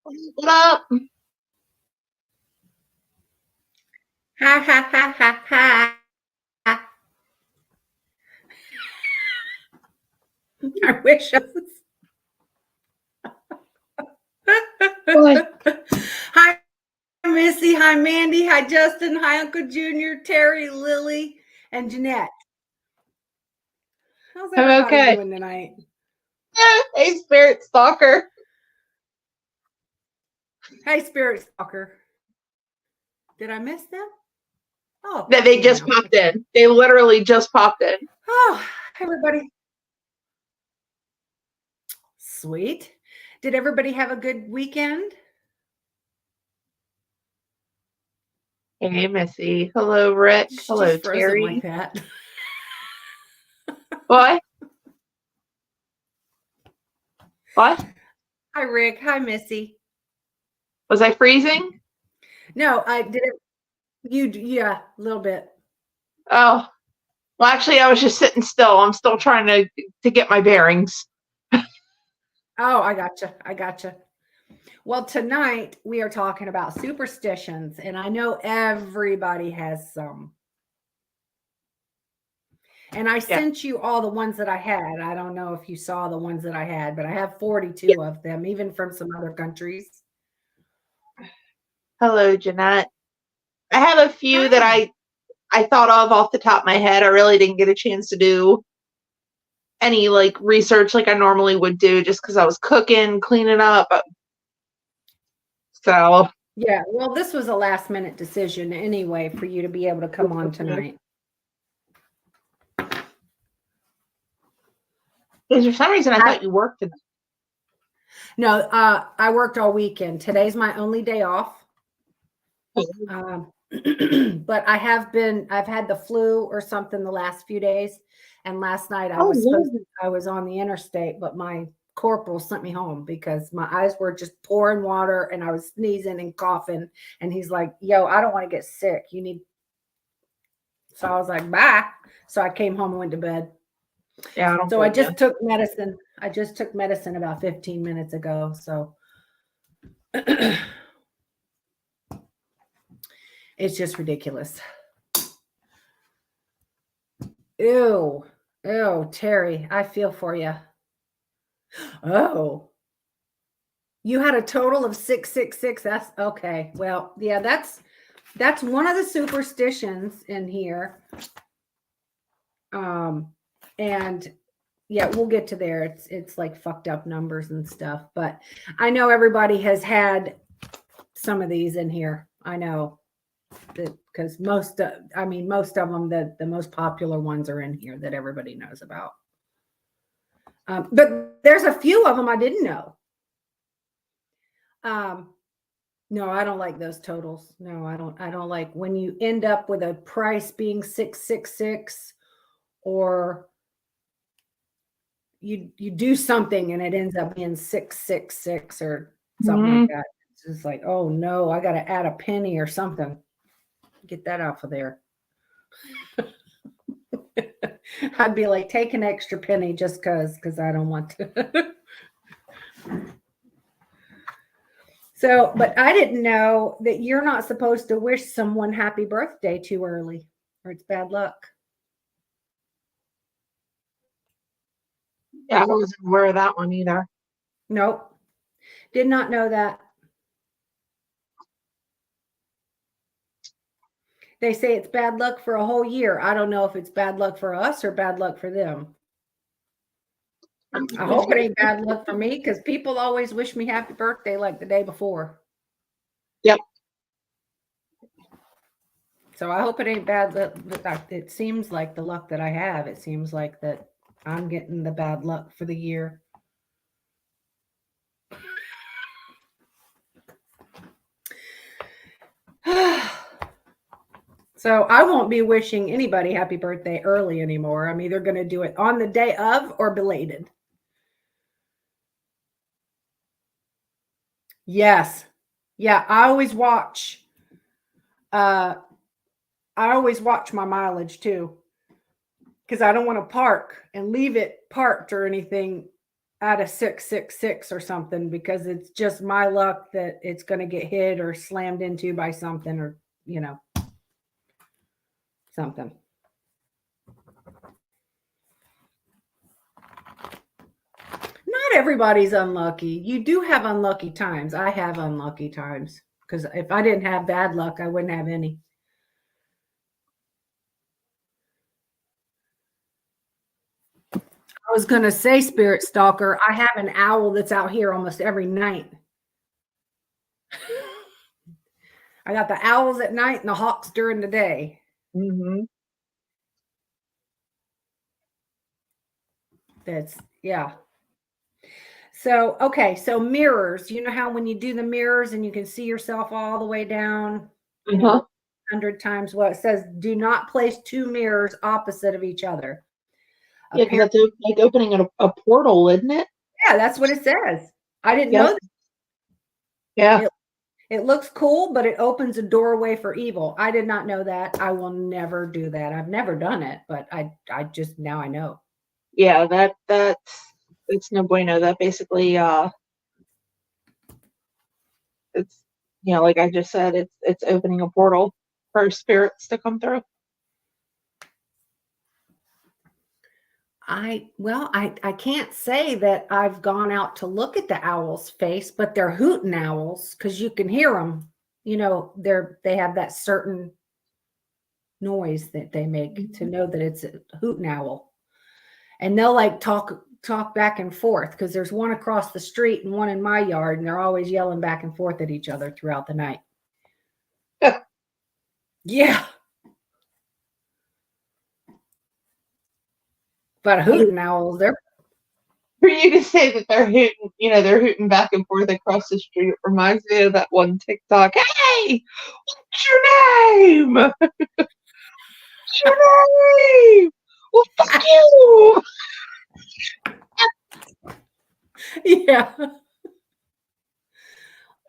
What up? Ha ha ha ha ha. I wish I was. What? Hi, Missy. Hi, Mandy. Hi, Justin. Hi, Uncle Junior, Terry, Lily, and Jeanette. How's I'm everybody okay. doing tonight? Hey, Spirit Stalker. Hey, Spirit Stalker. Did I miss them? Oh, That they just yeah. popped in. They literally just popped in. Oh, everybody. Sweet. Did everybody have a good weekend? Hey, Missy. Hello, Rick. She's Hello, frozen like Terry. that. What? What? Hi, Rick. Hi, Missy. Was I freezing? No, I did it. Yeah, a little bit. Oh, well, actually, I was just sitting still. I'm still trying to get my bearings. Oh, I gotcha. I gotcha. Well, tonight we are talking about superstitions, and I know everybody has some. And I Yeah. sent you all the ones that I had. I don't know if you saw the ones that I had, but I have Yeah. 42 of them, even from some other countries. Hello, Jeanette. I have a few that Hi. I thought of off the top of my head. I really didn't get a chance to do any like research like I normally would do just because I was cooking, cleaning up. So Yeah, well, this was a last minute decision anyway for you to be able to come on tonight. because for some reason I I, thought you worked tonight. no, I worked all weekend. Today's my only day off. Um, but I've had the flu or something the last few days. And last night Oh, Lord. I was on the interstate, but my corporal sent me home because my eyes were just pouring water and I was sneezing and coughing. And he's like, yo, I don't want to get sick. You need, so I was like, bye. So I came home and went to bed. Yeah, I don't So I blame you. just took medicine. I just took medicine about 15 minutes ago. So it's just ridiculous. Ew. Ew, Terry, I feel for you. Oh, you had a total of 666. That's okay. Well, yeah, that's one of the superstitions in here. Um, and yeah, we'll get to there. It's like fucked up numbers and stuff, but I know everybody has had some of these in here. I know that because most of them, the most popular ones are in here that everybody knows about. But there's a few of them I didn't know. Um, no, I don't like those totals. No, I don't. I don't like when you end up with a price being 666, or you do something and it ends up being 666 or something like Mhm. that. It's just like, oh no, I got to add a penny or something. Get that off of there. I'd be like, take an extra penny just because I don't want to. So, but I didn't know that you're not supposed to wish someone happy birthday too early, or it's bad luck. Yeah, I wasn't aware of that one either. Nope, did not know that. They say it's bad luck for a whole year. I don't know if it's bad luck for us or bad luck for them. I hope it ain't bad luck for me because people always wish me happy birthday like the day before. Yep. So I hope it ain't bad luck. It seems like the luck that I have, it seems like that I'm getting the bad luck for the year. So I won't be wishing anybody happy birthday early anymore. I'm either going to do it on the day of or belated. Yes. Yeah, uh I always watch my mileage too because I don't want to park and leave it parked or anything out of 666 or something, because it's just my luck that it's going to get hit or slammed into by something, or, something. Not everybody's unlucky. You do have unlucky times. I have unlucky times, because if I didn't have bad luck, I wouldn't have any. I was going to say, Spirit Stalker, I have an owl that's out here almost every night. I got the owls at night and the hawks during the day. Mm-hmm. Yeah. So, okay. So mirrors, you know how when you do the mirrors and you can see yourself all the way down, 100 times, well, it says, do not place two mirrors opposite of each other. Yeah, because that's like opening a portal, isn't it? Yeah, that's what it says. I didn't know that. Yeah. It looks cool, but it opens a doorway for evil. I did not know that. I will never do that. I've never done it, but I just, now I know. Yeah, it's no bueno. That basically it's, like I just said, it's opening a portal for spirits to come through. I can't say that I've gone out to look at the owl's face, but they're hooting owls, because you can hear them. They have that certain noise that they make to know that it's a hooting owl, and they'll like talk back and forth, because there's one across the street and one in my yard, and they're always yelling back and forth at each other throughout the night. Yeah. But hooting owls, they're, for you to say that they're hooting back and forth across the street, it reminds me of that one TikTok. Hey, what's your name? What's your name? Well, fuck you. yeah.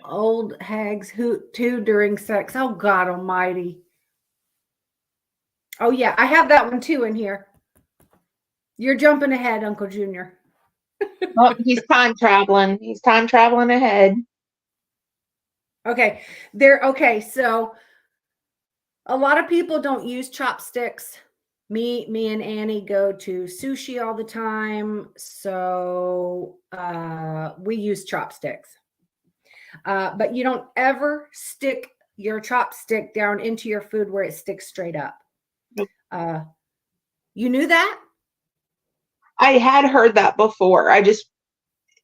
Old hags hoot too during sex. Oh, God almighty. Oh, yeah, I have that one too in here. You're jumping ahead, Uncle Junior. Well, he's time traveling. He's time traveling ahead. Okay. So a lot of people don't use chopsticks. Me and Annie go to sushi all the time. So we use chopsticks. But you don't ever stick your chopstick down into your food where it sticks straight up. Nope. You knew that? I had heard that before. I just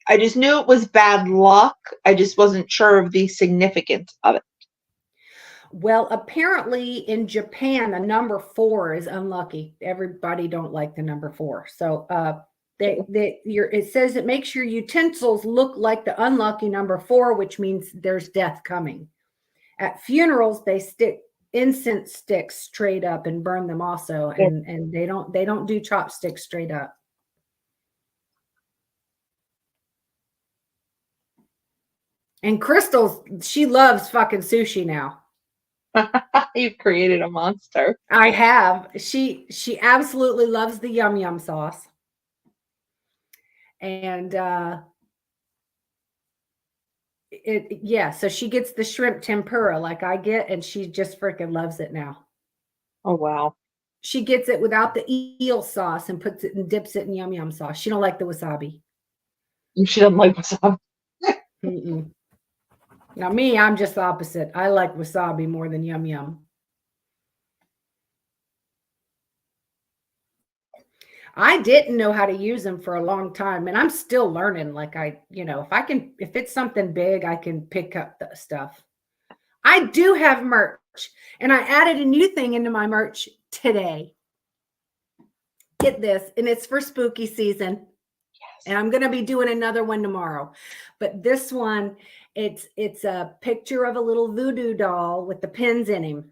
knew it was bad luck. I just wasn't sure of the significance of it. Well, apparently in Japan, the number 4 is unlucky. Everybody don't like the number 4. So it says it makes your utensils look like the unlucky number 4, which means there's death coming. At funerals, they stick incense sticks straight up and burn them also, and they don't do chopsticks straight up. And Crystal, she loves fucking sushi now. You've created a monster. I have. She absolutely loves the yum yum sauce. And so she gets the shrimp tempura like I get, and she just freaking loves it now. Oh, wow. She gets it without the eel sauce and puts it and dips it in yum yum sauce. She don't like the wasabi. She doesn't like wasabi. Now me, I'm just the opposite. I like wasabi more than yum yum. I didn't know how to use them for a long time, and I'm still learning. Like if it's something big, I can pick up the stuff. I do have merch, and I added a new thing into my merch today. Get this, and it's for spooky season. Yes. And I'm going to be doing another one tomorrow. But this one, it's a picture of a little voodoo doll with the pins in him.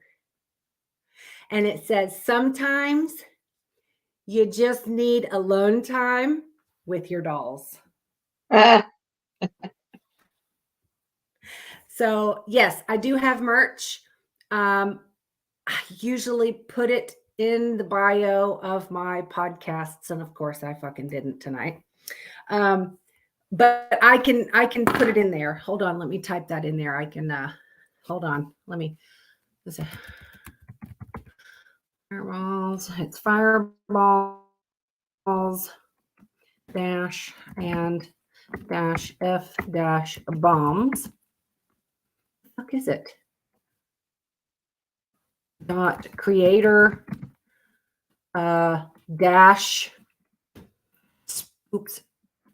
And it says, sometimes you just need alone time with your dolls. So, yes, I do have merch. I usually put it in the bio of my podcasts. And of course, I fucking didn't tonight. but I can put it in there. Hold on, let me type that in there. I can hold on. Let's see. Fireballs. It's fireballs dash and dash F dash bombs. What the fuck is it? Dot creator dash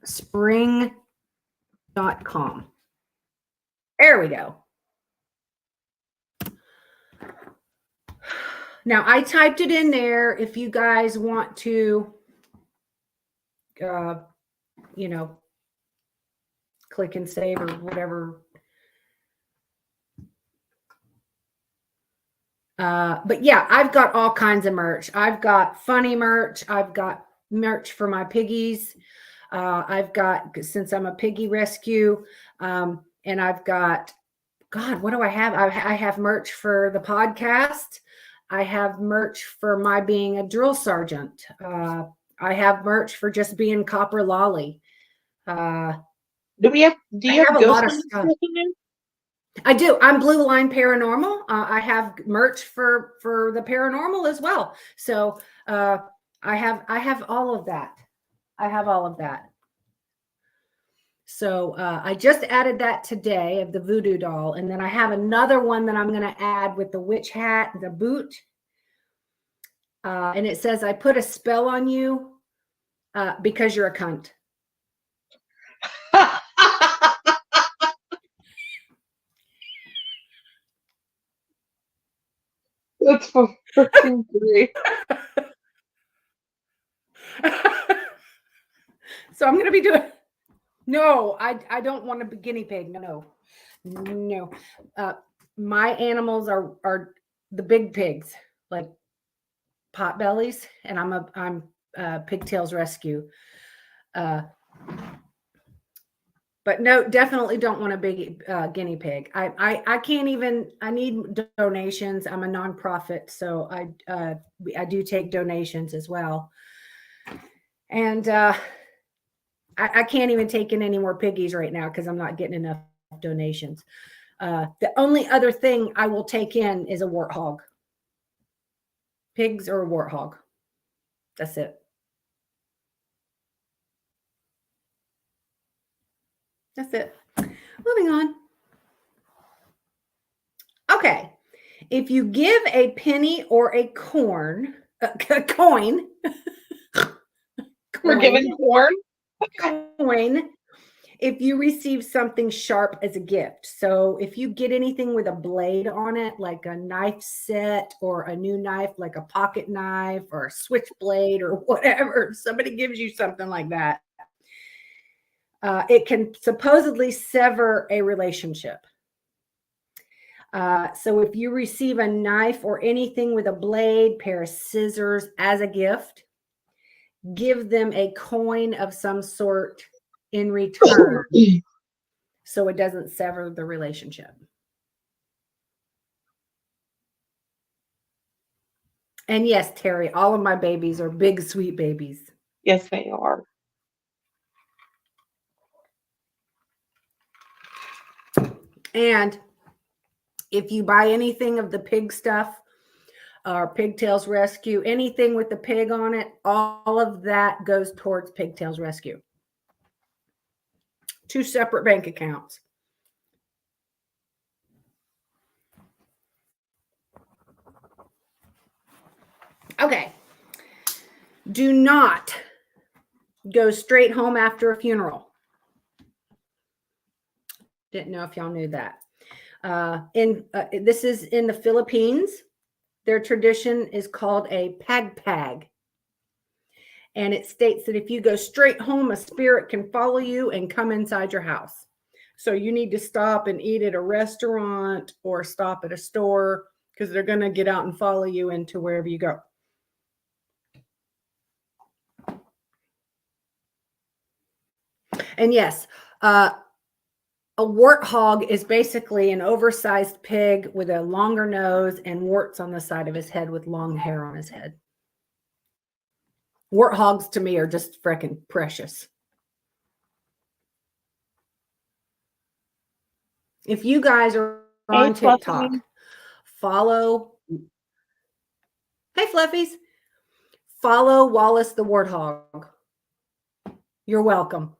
spring.com. There we go. Now I typed it in there. If you guys want to, you know, click and save or whatever. But yeah, I've got all kinds of merch. I've got funny merch. I've got merch for my piggies. I've got, since I'm a piggy rescue, and I've got, God, what do I have? I have merch for the podcast. I have merch for my being a drill sergeant. I have merch for just being Copper Lolly. Do you have a ghost lot of stuff in there? I do. I'm Blue Line Paranormal. I have merch for the paranormal as well. So I have all of that. I have all of that. So I just added that today of the voodoo doll. And then I have another one that I'm going to add with the witch hat, the boot. And it says, I put a spell on you because you're a cunt. That's freaking great. So I'm going to be doing... No, I don't want a guinea pig. No. My animals are the big pigs, like pot bellies, and I'm Pigtails Rescue. But no, definitely don't want a big guinea pig. I can't even. I need donations. I'm a nonprofit, so I do take donations as well, and I can't even take in any more piggies right now because I'm not getting enough donations. The only other thing I will take in is a warthog. Pigs or a warthog. That's it. That's it. Moving on. Okay. If you give a penny or a coin. We're giving corn? Coin. If you receive something sharp as a gift. So if you get anything with a blade on it, like a knife set or a new knife, like a pocket knife or a switchblade or whatever, somebody gives you something like that, it can supposedly sever a relationship. So if you receive a knife or anything with a blade, pair of scissors as a gift, give them a coin of some sort in return so it doesn't sever the relationship. And yes, Terry, all of my babies are big, sweet babies. Yes, they are. And if you buy anything of the pig stuff or Pigtails Rescue, anything with the pig on it, all of that goes towards Pigtails Rescue. 2 separate bank accounts. Okay. Do not go straight home after a funeral. Didn't know if y'all knew that. This is in the Philippines. Their tradition is called a pagpag. And it states that if you go straight home, a spirit can follow you and come inside your house. So you need to stop and eat at a restaurant or stop at a store because they're going to get out and follow you into wherever you go. And yes, a warthog is basically an oversized pig with a longer nose and warts on the side of his head with long hair on his head. Warthogs to me are just freaking precious. If you guys are Hey, on Fluffy. TikTok, follow. Hey, Fluffies. Follow Wallace the Warthog. You're welcome.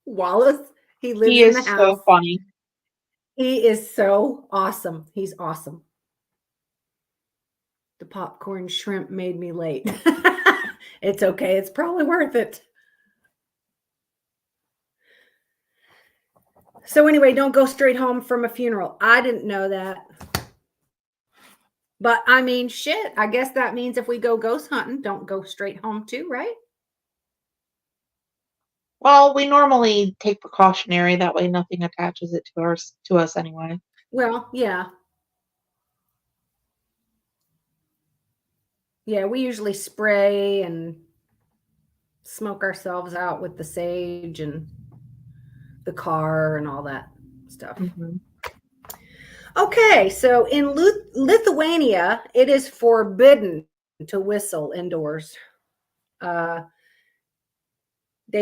Wallace, he lives He in the is house. so funny. He is so awesome. He's awesome. The popcorn shrimp made me late. It's okay. It's probably worth it. So anyway, don't go straight home from a funeral. I didn't know that. But I mean, shit, I guess that means if we go ghost hunting, don't go straight home too, right? Well, we normally take precautionary. That way nothing attaches it to us anyway. Well, yeah. Yeah, we usually spray and smoke ourselves out with the sage and the car and all that stuff. Mm-hmm. Okay, so in Lithuania, it is forbidden to whistle indoors. They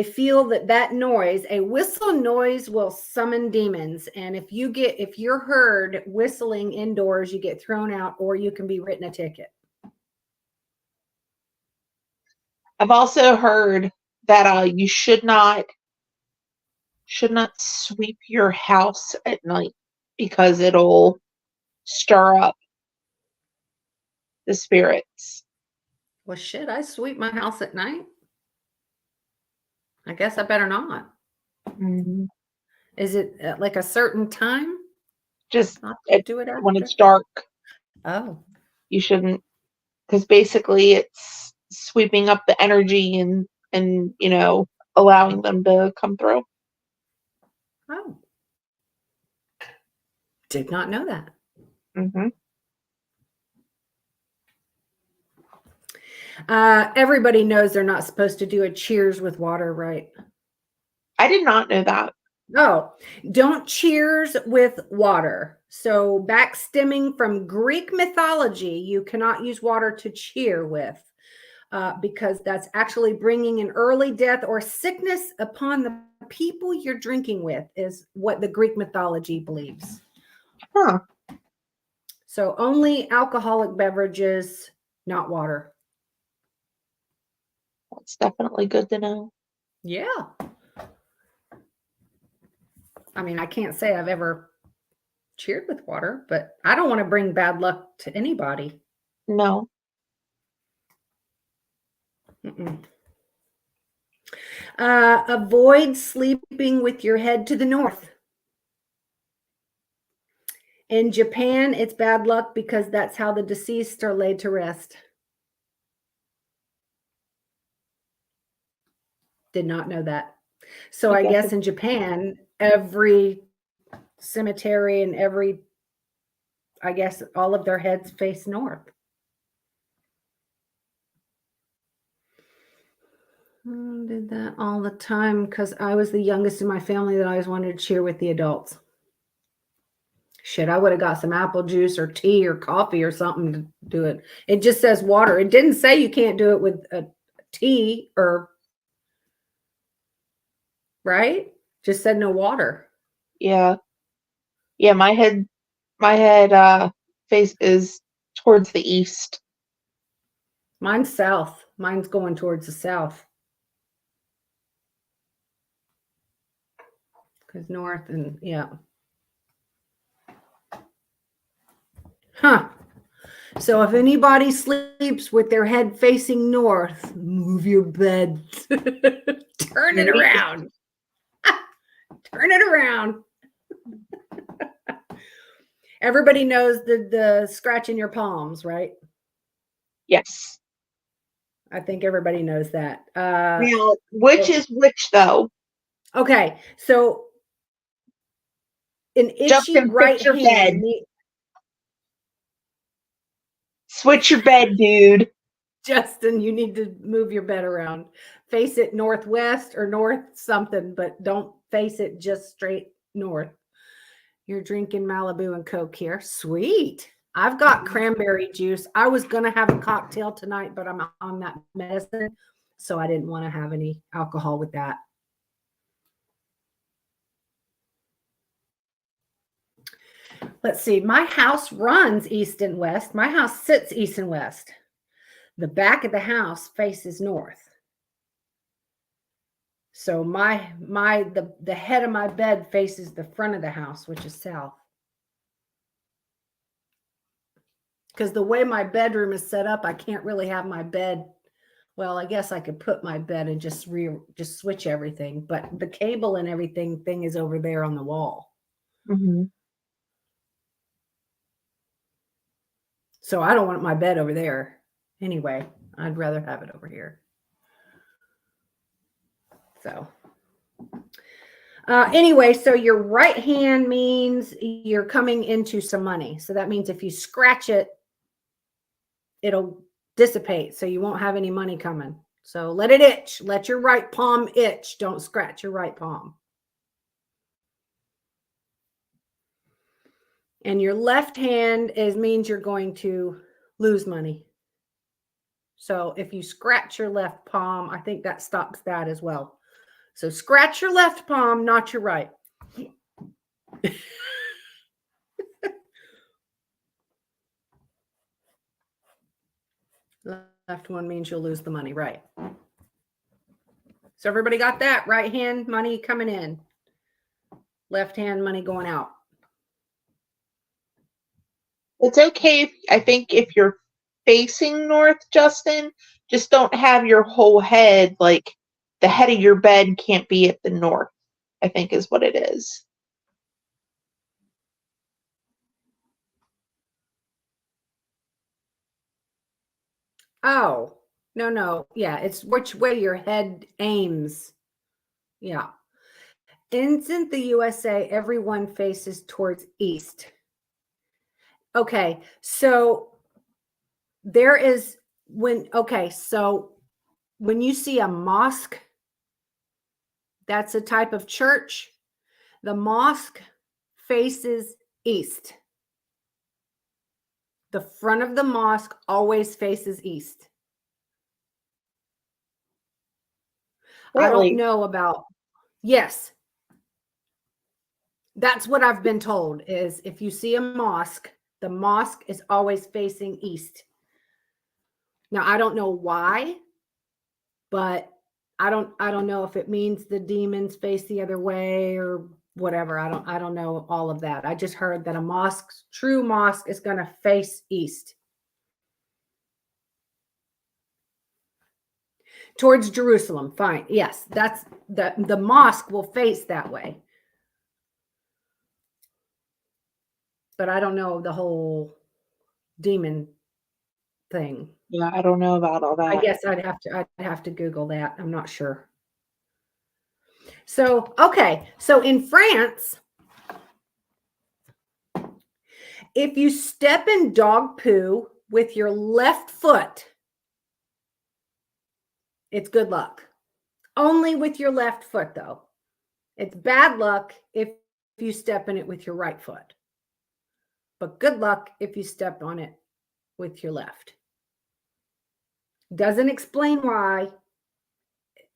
feel that noise, a whistle noise, will summon demons, and if you're heard whistling indoors, you get thrown out or you can be written a ticket. I've also heard that you should not sweep your house at night because it'll stir up the spirits. Well, shit, I sweep my house at night. I guess I better not. Mm-hmm. Is it at like a certain time? Just Not to do it when after? it's dark, Oh. you shouldn't, because basically it's sweeping up the energy and allowing them to come through. Oh. Did not know that. Mm-hmm. Everybody knows they're not supposed to do a cheers with water, right? I did not know that. Oh, don't cheers with water. So, back stemming from Greek mythology, you cannot use water to cheer with because that's actually bringing an early death or sickness upon the people you're drinking with, is what the Greek mythology believes. Huh. So, only alcoholic beverages, not water. That's definitely good to know. Yeah. I mean, I can't say I've ever cheered with water, but I don't want to bring bad luck to anybody. No. Avoid sleeping with your head to the north. In Japan, it's bad luck because that's how the deceased are laid to rest. Did not know that. So I guess in Japan, every cemetery and I guess all of their heads face north. I did that all the time because I was the youngest in my family that I always wanted to cheer with the adults. Shit, I would have got some apple juice or tea or coffee or something to do it. It just says water. It didn't say you can't do it with a tea or, right? Just said no water. Yeah. Yeah, my head face is towards the east. Mine's south. Mine's going towards the south. Because north and yeah. Huh. So if anybody sleeps with their head facing north, move your bed. Turn it around. Turn it around. Everybody knows the scratching your palms, right? Yes. I think everybody knows that. Now, which is which though? Okay, so an itchy Justin, right fix your bed. hand. Switch your bed, dude. Justin, you need to move your bed around. Face it northwest or north something, but don't face it just straight north. You're drinking Malibu and Coke here. Sweet. I've got cranberry juice. I was going to have a cocktail tonight, but I'm on that medicine, so I didn't want to have any alcohol with that. Let's see. My house runs east and west. My house sits east and west. The back of the house faces north. So the head of my bed faces the front of the house, which is south. Because the way my bedroom is set up, I can't really have my bed. Well, I guess I could put my bed and just switch everything, but the cable and everything thing is over there on the wall. Mm-hmm. So I don't want my bed over there. Anyway, I'd rather have it over here. So anyway, so your right hand means you're coming into some money. So that means if you scratch it, it'll dissipate. So you won't have any money coming. So let it itch. Let your right palm itch. Don't scratch your right palm. And your left hand means you're going to lose money. So if you scratch your left palm, I think that stops that as well. So scratch your left palm, not your right. Left one means you'll lose the money, right? So everybody got that? Right hand money coming in. Left hand money going out. It's okay. I think if you're facing north, Justin, just don't have your whole head, like the head of your bed can't be at the north, I think is what it is. Oh, no. Yeah, it's which way your head aims. Yeah. In the USA, everyone faces towards east. Okay, so there is so when you see a mosque, that's a type of church. The mosque faces east. The front of the mosque always faces east. Really? I don't know about, yes. That's what I've been told is if you see a mosque, the mosque is always facing east. Now, I don't know why, but I don't know if it means the demons face the other way or whatever. I don't know all of that. I just heard that true mosque is going to face east. Towards Jerusalem. Fine. Yes, that's the mosque will face that way. But I don't know the whole demon thing. Yeah, I don't know about all that. I guess I'd have to Google that. I'm not sure. So, okay. So in France, if you step in dog poo with your left foot, it's good luck. Only with your left foot, though. It's bad luck if you step in it with your right foot. But good luck if you step on it with your left. Doesn't explain why.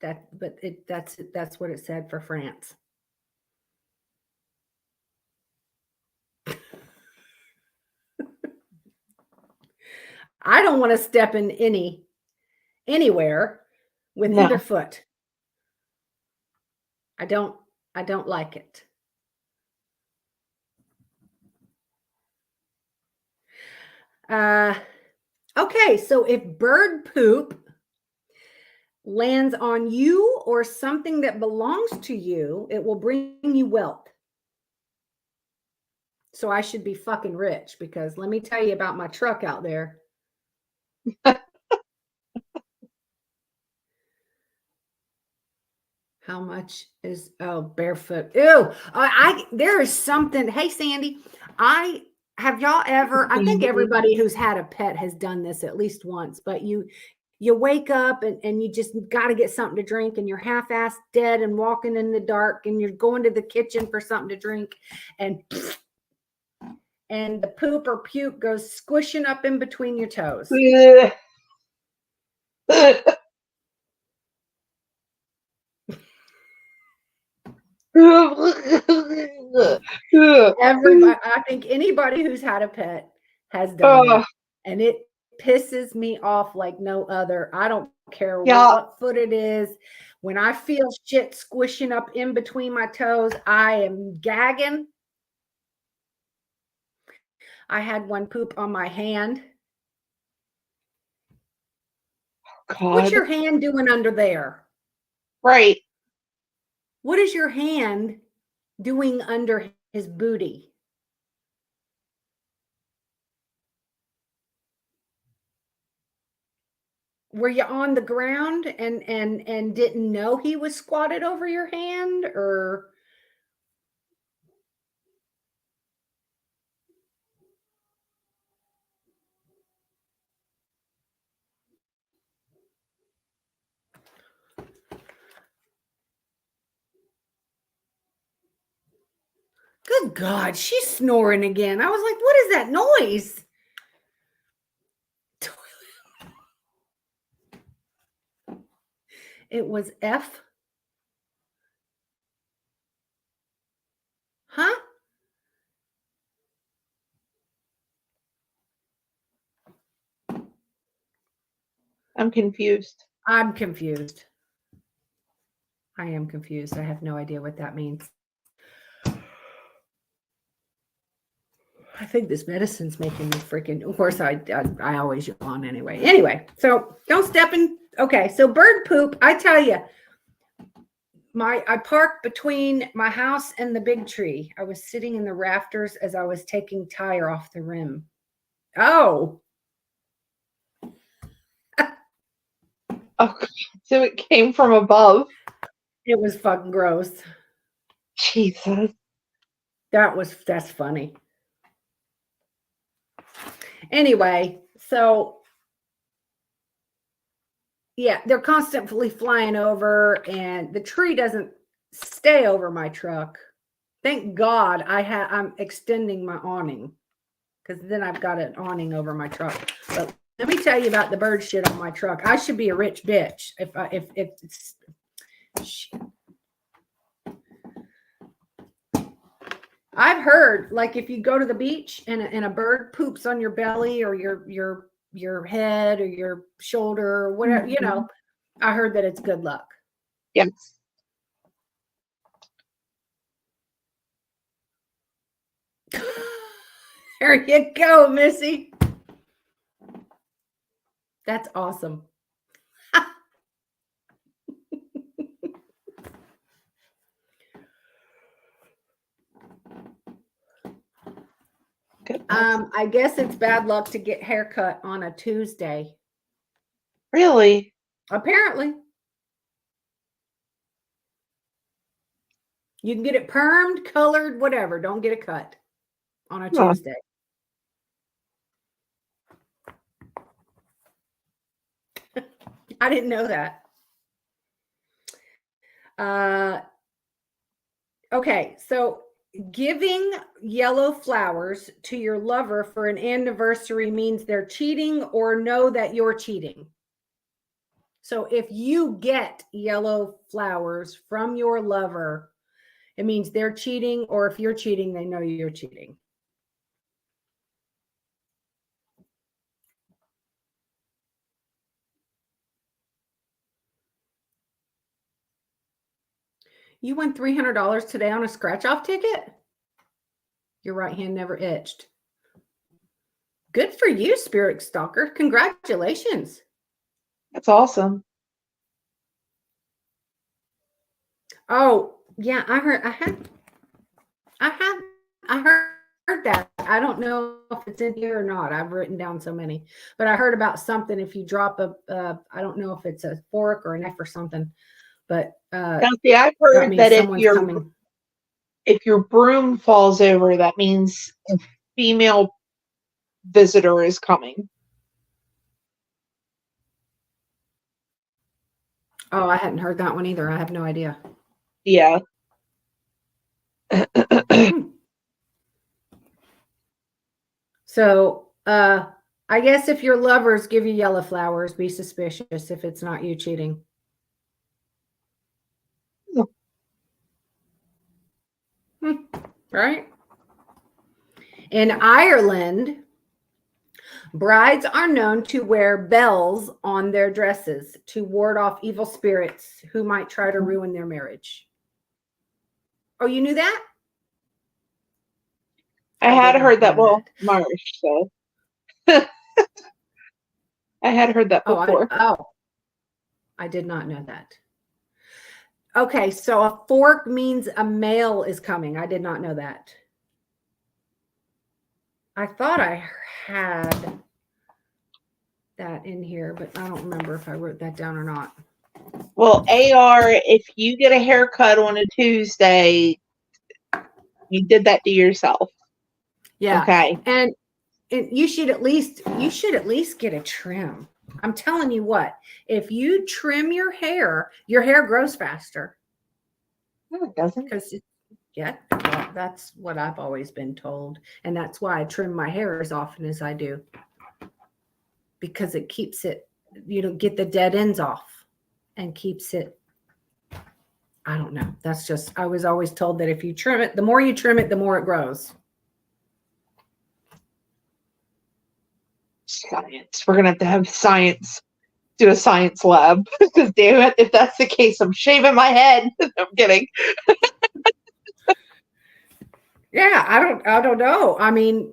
That's what it said for France. I don't want to step in anywhere with either foot. I don't like it. Okay, so if bird poop lands on you or something that belongs to you, it will bring you wealth. So I should be fucking rich because let me tell you about my truck out there. How much is barefoot? Ew. There is something. Hey, Sandy, have y'all ever, I think everybody who's had a pet has done this at least once, but you wake up and you just got to get something to drink and you're half-assed dead and walking in the dark and you're going to the kitchen for something to drink and the poop or puke goes squishing up in between your toes. Ugh. Everybody, I think anybody who's had a pet has done Oh, that. And it pisses me off like no other. I don't care yeah. what foot it is. When I feel shit squishing up in between my toes, I am gagging. I had one poop on my hand. What's God. your hand doing under there? Right. What is your hand doing under his booty? Were you on the ground and didn't know he was squatted over your hand, or good God, she's snoring again. I was like, what is that noise? It was F. Huh? I'm confused. I'm confused. I am confused. I have no idea what that means. I think this medicine's making me freaking. Of course, I always yawn anyway. Anyway, so don't step in. Okay, so bird poop. I tell you, I parked between my house and the big tree. I was sitting in the rafters as I was taking tire off the rim. Oh, Oh, God. So it came from above. it was fucking gross. Jesus. That's funny. Anyway, so yeah, they're constantly flying over, and the tree doesn't stay over my truck. Thank God I'm extending my awning, because then I've got an awning over my truck. But let me tell you about the bird shit on my truck. I should be a rich bitch if it's shit. I've heard, like, if you go to the beach and a bird poops on your belly or your head or your shoulder or whatever, you know, I heard that it's good luck. Yes. There you go, Missy. That's awesome. I guess it's bad luck to get haircut on a Tuesday. Really? Apparently. You can get it permed, colored, whatever. Don't get a cut on a Tuesday. I didn't know that. Okay, so giving yellow flowers to your lover for an anniversary means they're cheating or know that you're cheating. So if you get yellow flowers from your lover, it means they're cheating, or if you're cheating, they know you're cheating. You won $300 today on a scratch-off ticket? Your right hand never itched. Good for you, Spirit Stalker. Congratulations. That's awesome. Oh, yeah, I heard that. I don't know if it's in here or not. I've written down so many, but I heard about something. If you drop I don't know if it's a fork or an F or something, but Now, see, I've that heard means that someone's coming. if your broom falls over, that means a female visitor is coming. Oh, I hadn't heard that one either. I have no idea. Yeah. So, I guess if your lovers give you yellow flowers, be suspicious if it's not you cheating. Right? In Ireland, brides are known to wear bells on their dresses to ward off evil spirits who might try to ruin their marriage. Oh, you knew that? I I had did heard not that. know Well, that. Marsh, so I had heard that before. I did not know that. Okay, so a fork means a male is coming. I did not know that. I thought I had that in here, but I don't remember if I wrote that down or not. Well, AR, if you get a haircut on a Tuesday, you did that to yourself. Yeah. Okay. And you should at least get a trim. I'm telling you what, if you trim your hair grows faster. No, it doesn't. Because well, that's what I've always been told. And that's why I trim my hair as often as I do. Because it keeps it, get the dead ends off and keeps it. I don't know. That's just, I was always told that if you trim it, the more you trim it, the more it grows. Science. We're going to have science. Do a science lab. Because damn it, if that's the case, I'm shaving my head. I'm kidding. Yeah, I don't know. I mean,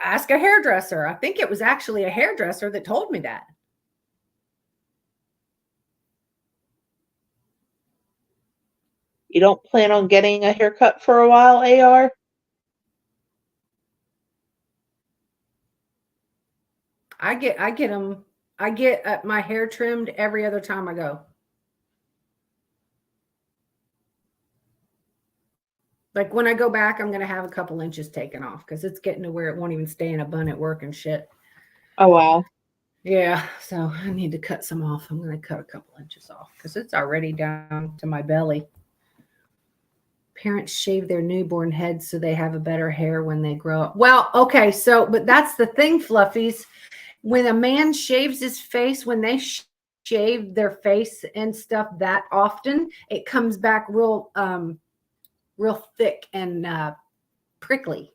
ask a hairdresser. I think it was actually a hairdresser that told me that. You don't plan on getting a haircut for a while, AR? I get my hair trimmed every other time I go. Like when I go back, I'm going to have a couple inches taken off because it's getting to where it won't even stay in a bun at work and shit. Oh, wow. Yeah. So I need to cut some off. I'm going to cut a couple inches off because it's already down to my belly. Parents shave their newborn heads so they have a better hair when they grow up. Well, okay. So, but that's the thing, Fluffies. When a man shaves his face, when they shave their face and stuff that often, it comes back real thick and prickly.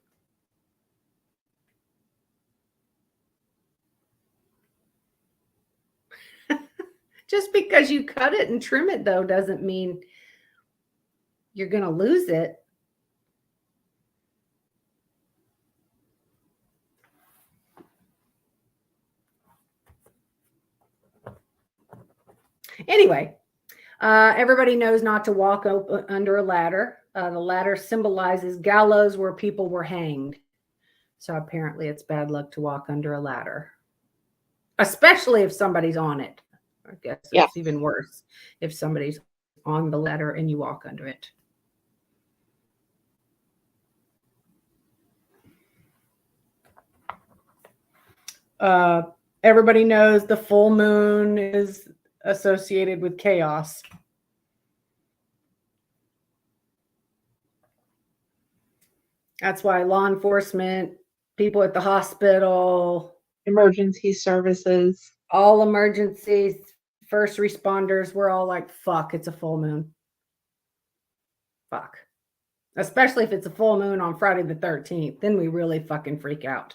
Just because you cut it and trim it, though, doesn't mean you're going to lose it. Anyway, everybody knows not to walk under a ladder. The ladder symbolizes gallows where people were hanged. So apparently it's bad luck to walk under a ladder, especially if somebody's on it. I guess it's even worse if somebody's on the ladder and you walk under it. Everybody knows the full moon is associated with chaos. That's why law enforcement, people at the hospital, emergency services, all emergencies, first responders, we're all like, fuck, it's a full moon. Fuck. Especially if it's a full moon on Friday the 13th, then we really fucking freak out.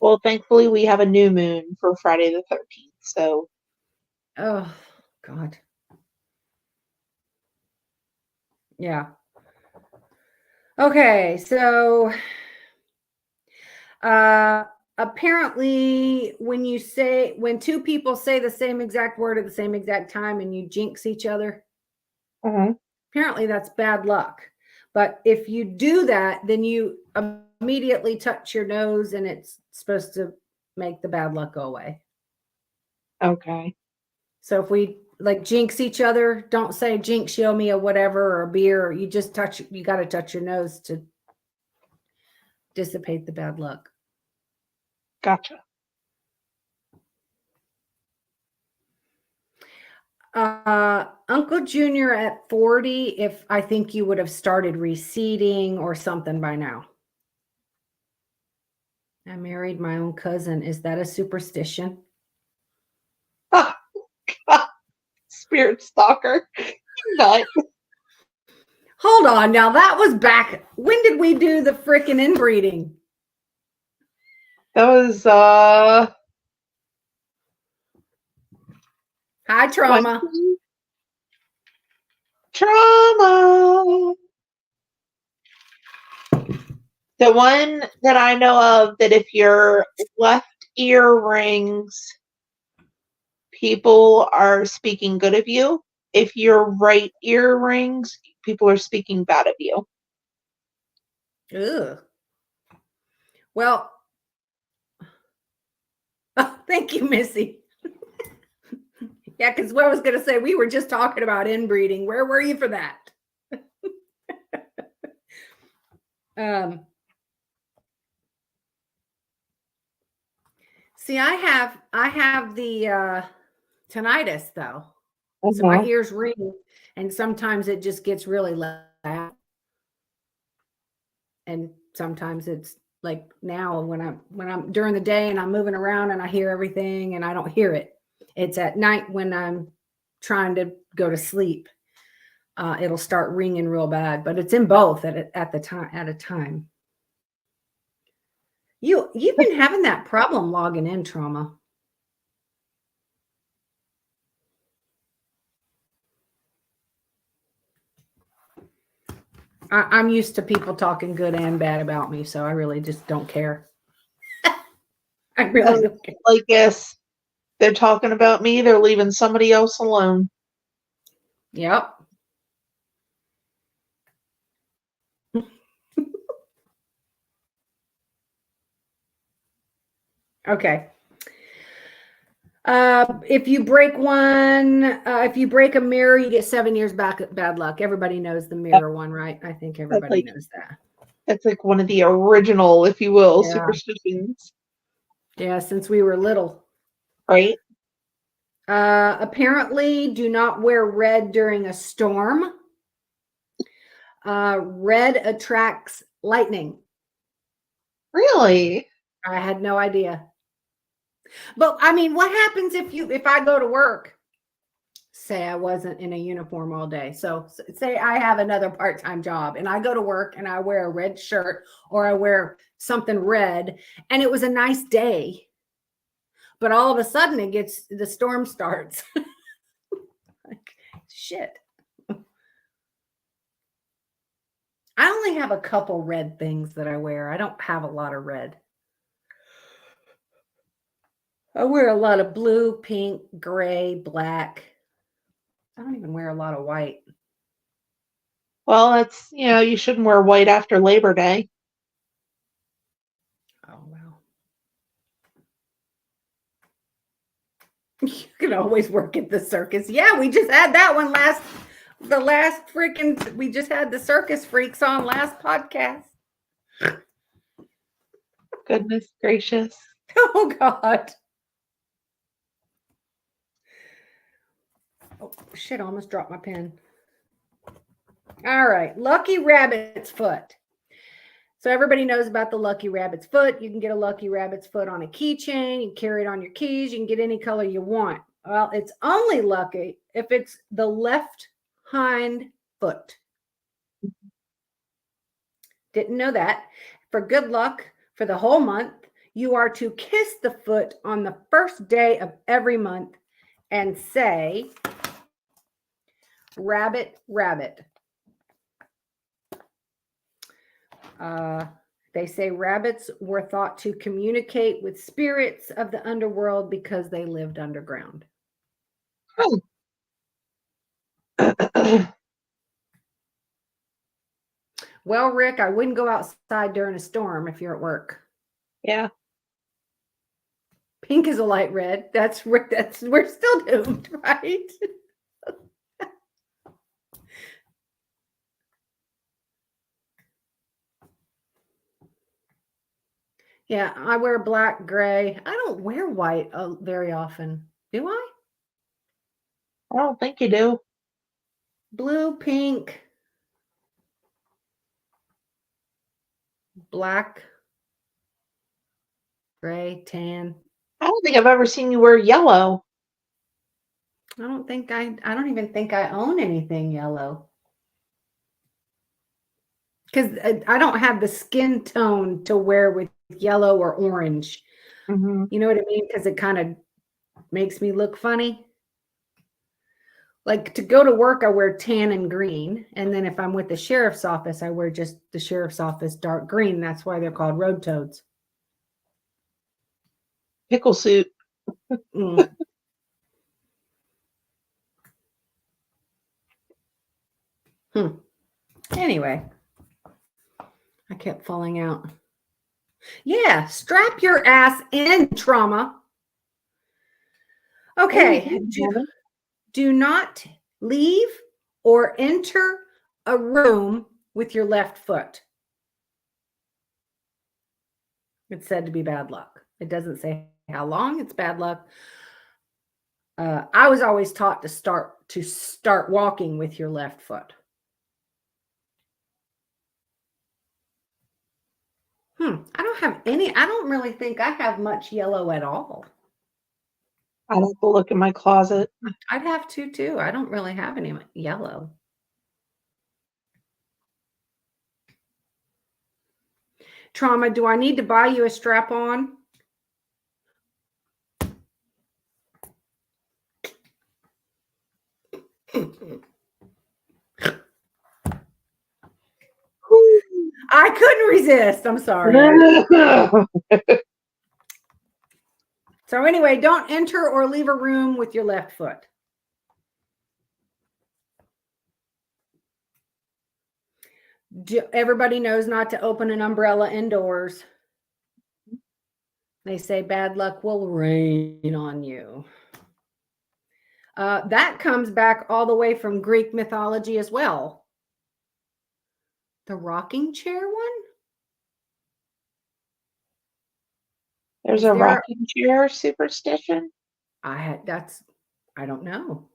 Well, thankfully we have a new moon for Friday the 13th, so. Oh, God. Yeah. Okay, so apparently when two people say the same exact word at the same exact time and you jinx each other, apparently that's bad luck. But if you do that, then you immediately touch your nose and it's supposed to make the bad luck go away. Okay. So if we like jinx each other, don't say jinx, show me a whatever or a beer. Or you just you got to touch your nose to dissipate the bad luck. Gotcha. Uncle Junior at 40, if I think you would have started receding or something by now. I married my own cousin. Is that a superstition? Spirit stalker. Nut. Hold on now. That was back. When did we do the frickin' inbreeding? That was Hi, trauma. Trauma. The one that I know of that if your left ear rings, people are speaking good of you. If your right ear rings, people are speaking bad of you. Ugh. Well, thank you, Missy. Yeah, because what I was going to say, we were just talking about inbreeding. Where were you for that? See, I have the tinnitus though. So my ears ring, and sometimes it just gets really loud. And sometimes it's like now when I'm during the day and I'm moving around and I hear everything and I don't hear it. It's at night when I'm trying to go to sleep. It'll start ringing real bad, but it's in both at a time. You've been having that problem logging in, trauma. I'm used to people talking good and bad about me, so I really just don't care. I really don't care. I guess they're talking about me, they're leaving somebody else alone. Yep. Okay. If you break a mirror, you get 7 years back bad luck. Everybody knows the mirror one, right? I think everybody knows that. That's like one of the original, if you will, Yeah. superstitions. Yeah, since we were little. Right? Apparently, do not wear red during a storm. Red attracts lightning. Really? I had no idea. But I mean, what happens if I go to work? Say I wasn't in a uniform all day. So say I have another part-time job and I go to work and I wear a red shirt or I wear something red and it was a nice day. But all of a sudden the storm starts. Like, shit. I only have a couple red things that I wear. I don't have a lot of red. I wear a lot of blue, pink, gray, black. I don't even wear a lot of white. Well, it's, you shouldn't wear white after Labor Day. Oh, well. You can always work at the circus. Yeah, we just had that one we just had the circus freaks on last podcast. Goodness gracious. Oh, God. Oh, shit, I almost dropped my pen. All right, lucky rabbit's foot. So everybody knows about the lucky rabbit's foot. You can get a lucky rabbit's foot on a keychain. You can carry it on your keys. You can get any color you want. Well, it's only lucky if it's the left hind foot. Didn't know that. For good luck for the whole month, you are to kiss the foot on the first day of every month and say, rabbit, rabbit. They say rabbits were thought to communicate with spirits of the underworld because they lived underground. Well, Rick, I wouldn't go outside during a storm if you're at work. Yeah. Pink is a light red. We're still doomed, right? Yeah, I wear black, gray. I don't wear white very often. Do I? I don't think you do. Blue, pink, black, gray, tan. I don't think I've ever seen you wear yellow. I don't even think I own anything yellow. because I don't have the skin tone to wear with yellow or orange. Mhm. You know what I mean? Because it kind of makes me look funny. Like to go to work, I wear tan and green. And then if I'm with the sheriff's office, I wear just the sheriff's office dark green. That's why they're called road toads. Pickle suit. Mm. Anyway, I kept falling out. Yeah, strap your ass in, trauma. Okay. Do not leave or enter a room with your left foot. It's said to be bad luck. It doesn't say how long it's bad luck. I was always taught to start walking with your left foot. I don't really think I have much yellow at all. I'd have to look in my closet. I'd have to too. I don't really have any yellow. Trauma, do I need to buy you a strap-on? I couldn't resist. I'm sorry. So anyway, don't enter or leave a room with your left foot. Everybody knows not to open an umbrella indoors. They say bad luck will rain on you. That comes back all the way from Greek mythology as well. The rocking chair one? There's a rocking chair superstition. I don't know.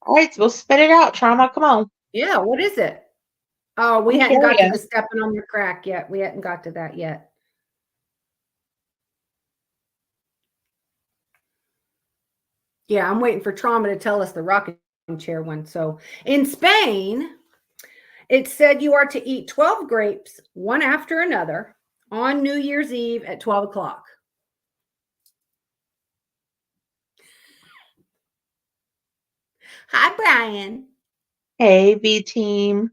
All right, so we'll spit it out, trauma. Come on. Yeah, what is it? Oh, we hadn't got to the stepping on your crack yet. We hadn't got to that yet. Yeah, I'm waiting for trauma to tell us the rocking chair one. So in Spain, it said you are to eat 12 grapes, one after another, on New Year's Eve at 12 o'clock. Hi, Brian. Hey, B team.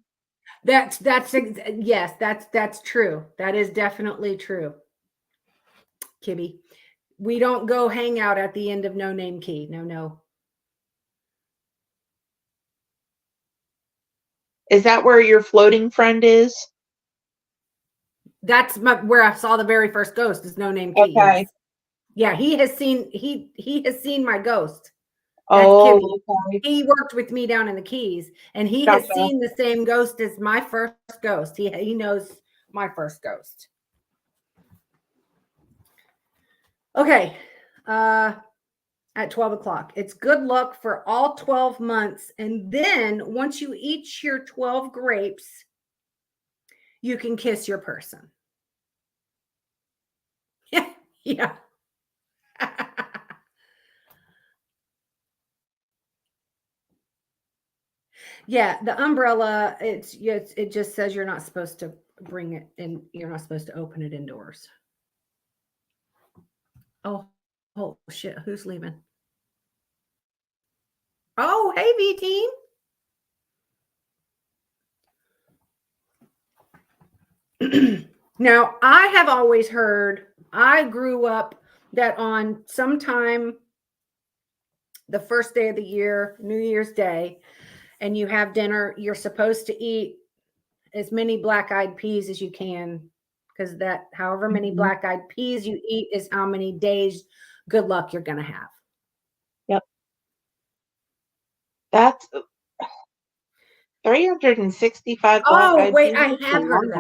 Yes, that's true. That is definitely true. Kibby, we don't go hang out at the end of No Name Key. No. Is that where your floating friend is? That's where I saw the very first ghost. Is No Name Key. Okay. Yes. Yeah, he has seen my ghost. That's Oh, Kibby. okay. He worked with me down in the Keys, and he has seen the same ghost as my first ghost. He knows my first ghost. Okay. At 12 o'clock. It's good luck for all 12 months. And then once you eat your 12 grapes, you can kiss your person. Yeah. Yeah, the umbrella, it just says you're not supposed to bring it in. You're not supposed to open it indoors. Oh shit, who's leaving? Oh, hey, V team. Now, I have always heard, I grew up that on sometime the first day of the year, New Year's Day, and you have dinner, you're supposed to eat as many black-eyed peas as you can, because that however many black-eyed peas you eat is how many days good luck you're going to have. Yep. That's 365 black-eyed peas. Oh, wait, I have heard of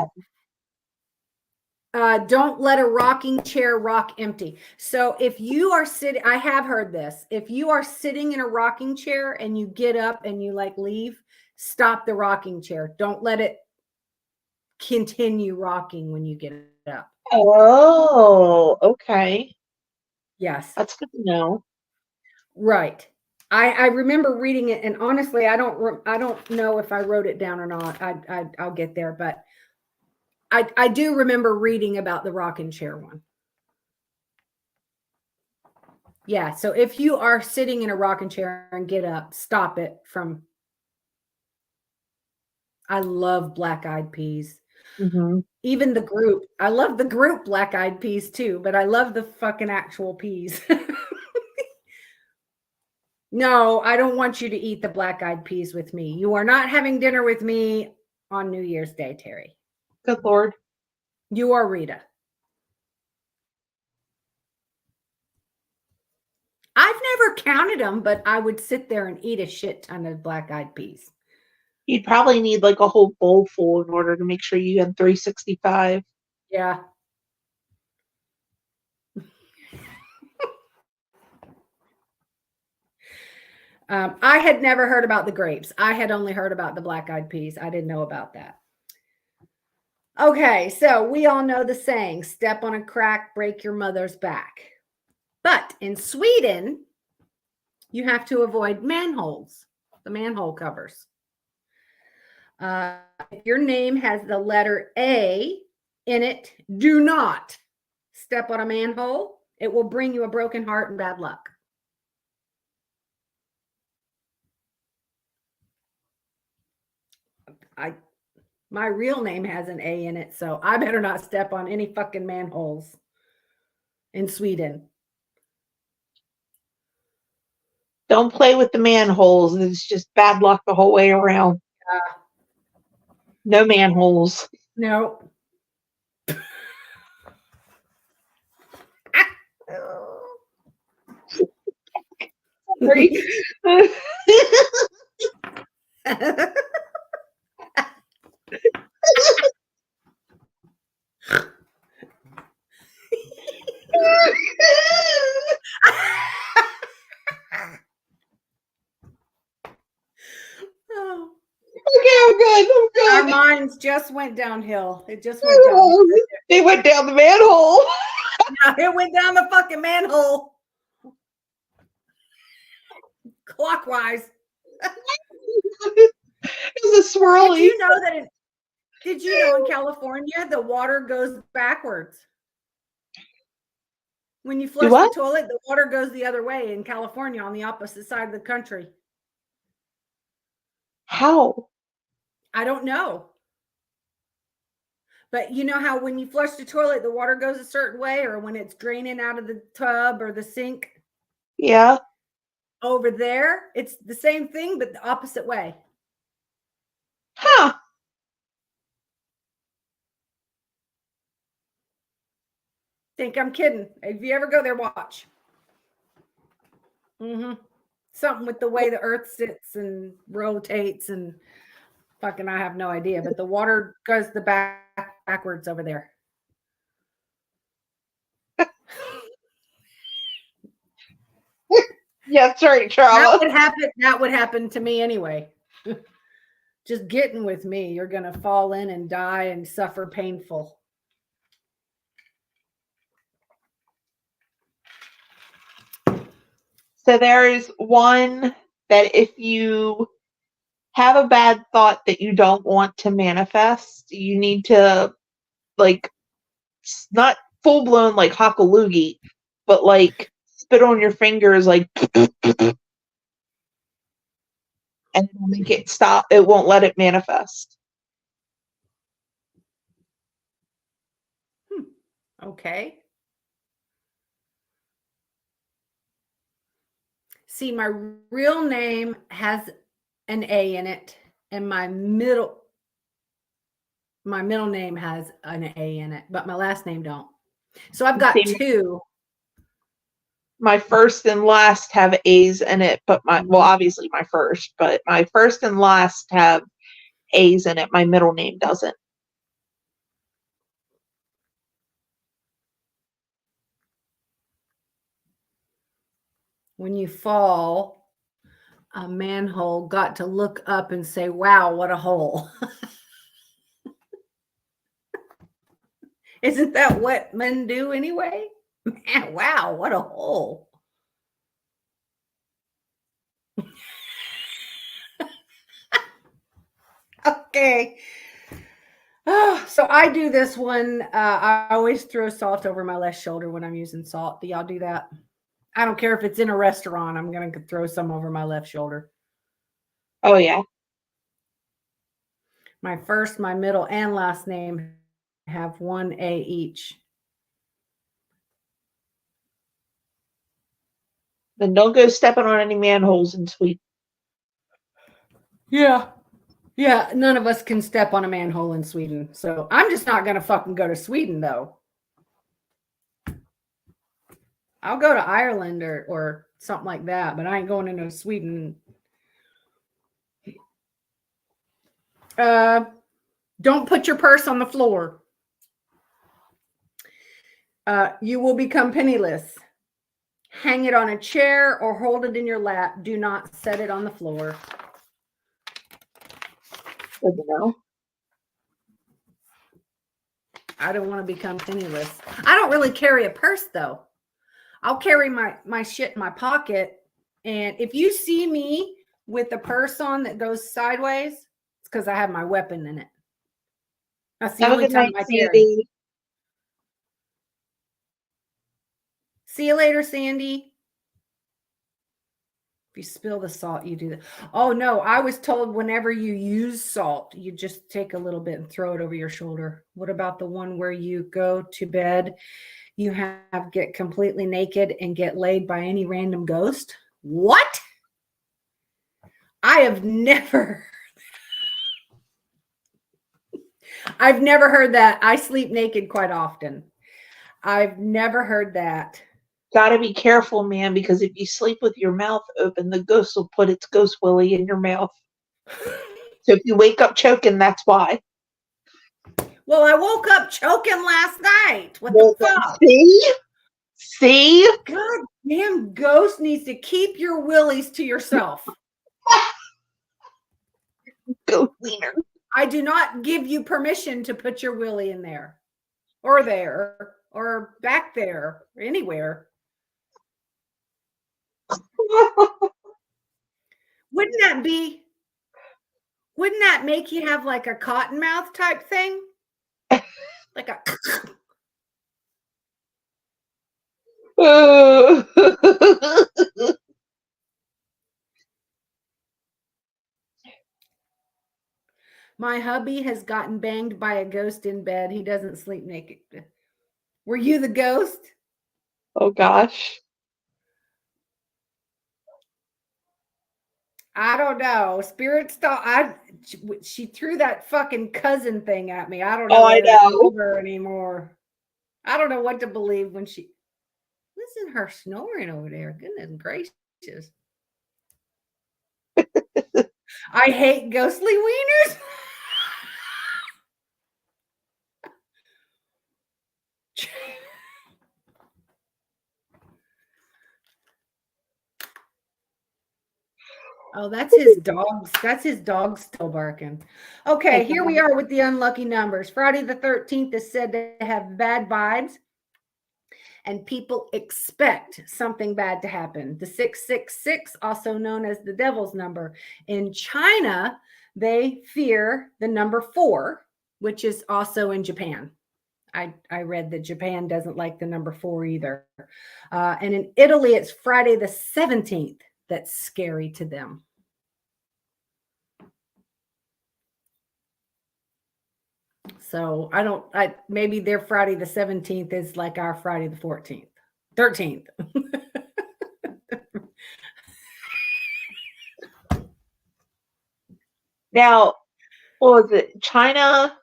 that. Don't let a rocking chair rock empty. So if you are sitting, I have heard this. If you are sitting in a rocking chair and you get up and you leave, stop the rocking chair. Don't let it continue rocking when you get up. Oh, okay. Yes. That's good to know. Right. I remember reading it, and honestly, I don't know if I wrote it down or not. I'll get there, but I do remember reading about the rocking chair one. Yeah, so if you are sitting in a rocking chair and get up, stop it from. I love Black Eyed Peas. Mm-hmm. Even the group. I love the group Black Eyed Peas too, but I love the fucking actual peas. No, I don't want you to eat the Black Eyed Peas with me. You are not having dinner with me on New Year's Day, Terry. Good Lord. You are Rita. I've never counted them, but I would sit there and eat a shit ton of Black Eyed Peas. You'd probably need like a whole bowl full in order to make sure you had 365. Yeah. I had never heard about the grapes. I had only heard about the Black Eyed Peas. I didn't know about that. Okay, so we all know the saying, step on a crack, break your mother's back. But in Sweden, you have to avoid manholes, the manhole covers. If your name has the letter A in it, do not step on a manhole. It will bring you a broken heart and bad luck. My real name has an A in it, so I better not step on any fucking manholes in Sweden. Don't play with the manholes. It's just bad luck the whole way around. No manholes. No. Sorry. Oh. Okay, I'm good. I'm good. Our minds just went downhill. It just went down. They went down the manhole. It went down the fucking manhole. Clockwise. It was a swirly. Did you know that? Did you know in California the water goes backwards? When you flush the toilet, the water goes the other way in California on the opposite side of the country. How? I don't know. But you know how when you flush the toilet, the water goes a certain way, or when it's draining out of the tub or the sink? Yeah. Over there, it's the same thing, but the opposite way. Huh. Think I'm kidding. If you ever go there, watch. Something with the way the earth sits and rotates and fucking I have no idea. But the water goes the backwards over there. Yeah, that's right, Charles. That would happen to me anyway. Just getting with me, you're gonna fall in and die and suffer painful. So there's one that if you have a bad thought that you don't want to manifest, you need to, like, not full blown like hockaloogie, but like spit on your fingers, like, and it'll make it stop. It won't let it manifest. Okay. See, my real name has an A in it, and my middle name has an A in it, but my last name don't. So I've got two. My first and last have A's in it, but obviously my first, but my first and last have A's in it. My middle name doesn't. When you fall, a manhole got to look up and say, wow, what a hole. Isn't that what men do anyway? Man, wow, what a hole. Okay. Oh, so I do this one. I always throw salt over my left shoulder when I'm using salt. Do y'all do that? I don't care if it's in a restaurant. I'm going to throw some over my left shoulder. Oh, yeah. My first, my middle, and last name have one A each. Then don't go stepping on any manholes in Sweden. Yeah. Yeah, none of us can step on a manhole in Sweden. So I'm just not going to fucking go to Sweden, though. I'll go to Ireland or something like that, but I ain't going into Sweden. Don't put your purse on the floor. You will become penniless. Hang it on a chair or hold it in your lap. Do not set it on the floor. Good to know. I don't want to become penniless. I don't really carry a purse, though. I'll carry my shit in my pocket. And if you see me with a purse on that goes sideways, it's because I have my weapon in it. That's the Have a only good time night, I carry. Sandy. See you later, Sandy. If you spill the salt, you do that. Oh, no. I was told whenever you use salt, you just take a little bit and throw it over your shoulder. What about the one where you go to bed, you get completely naked and get laid by any random ghost? What? I've never heard that. I sleep naked quite often. I've never heard that. Gotta be careful, man, because if you sleep with your mouth open, the ghost will put its ghost willy in your mouth. So if you wake up choking, that's why. Well, I woke up choking last night. What the fuck? See? God damn, ghost needs to keep your willies to yourself. Ghost wiener. I do not give you permission to put your willy in there or back there or anywhere. Wouldn't that make you have like a cotton mouth type thing? Like a My hubby has gotten banged by a ghost in bed. He doesn't sleep naked. Were you the ghost? Oh gosh. I don't know. Spirit she threw that fucking cousin thing at me. I don't know. Oh, I know. Her anymore. I don't know what to believe when she listen to her snoring over there. Goodness gracious. I hate ghostly wieners. Oh, that's his dogs. That's his dog still barking. Okay, here we are with the unlucky numbers. Friday the 13th is said to have bad vibes, and people expect something bad to happen. The 666, also known as the devil's number. In China, they fear the number 4, which is also in Japan. I read that Japan doesn't like the number 4 either. And in Italy, it's Friday the 17th that's scary to them. So maybe their Friday the 17th is like our Friday the 14th, 13th. Now, what was it? China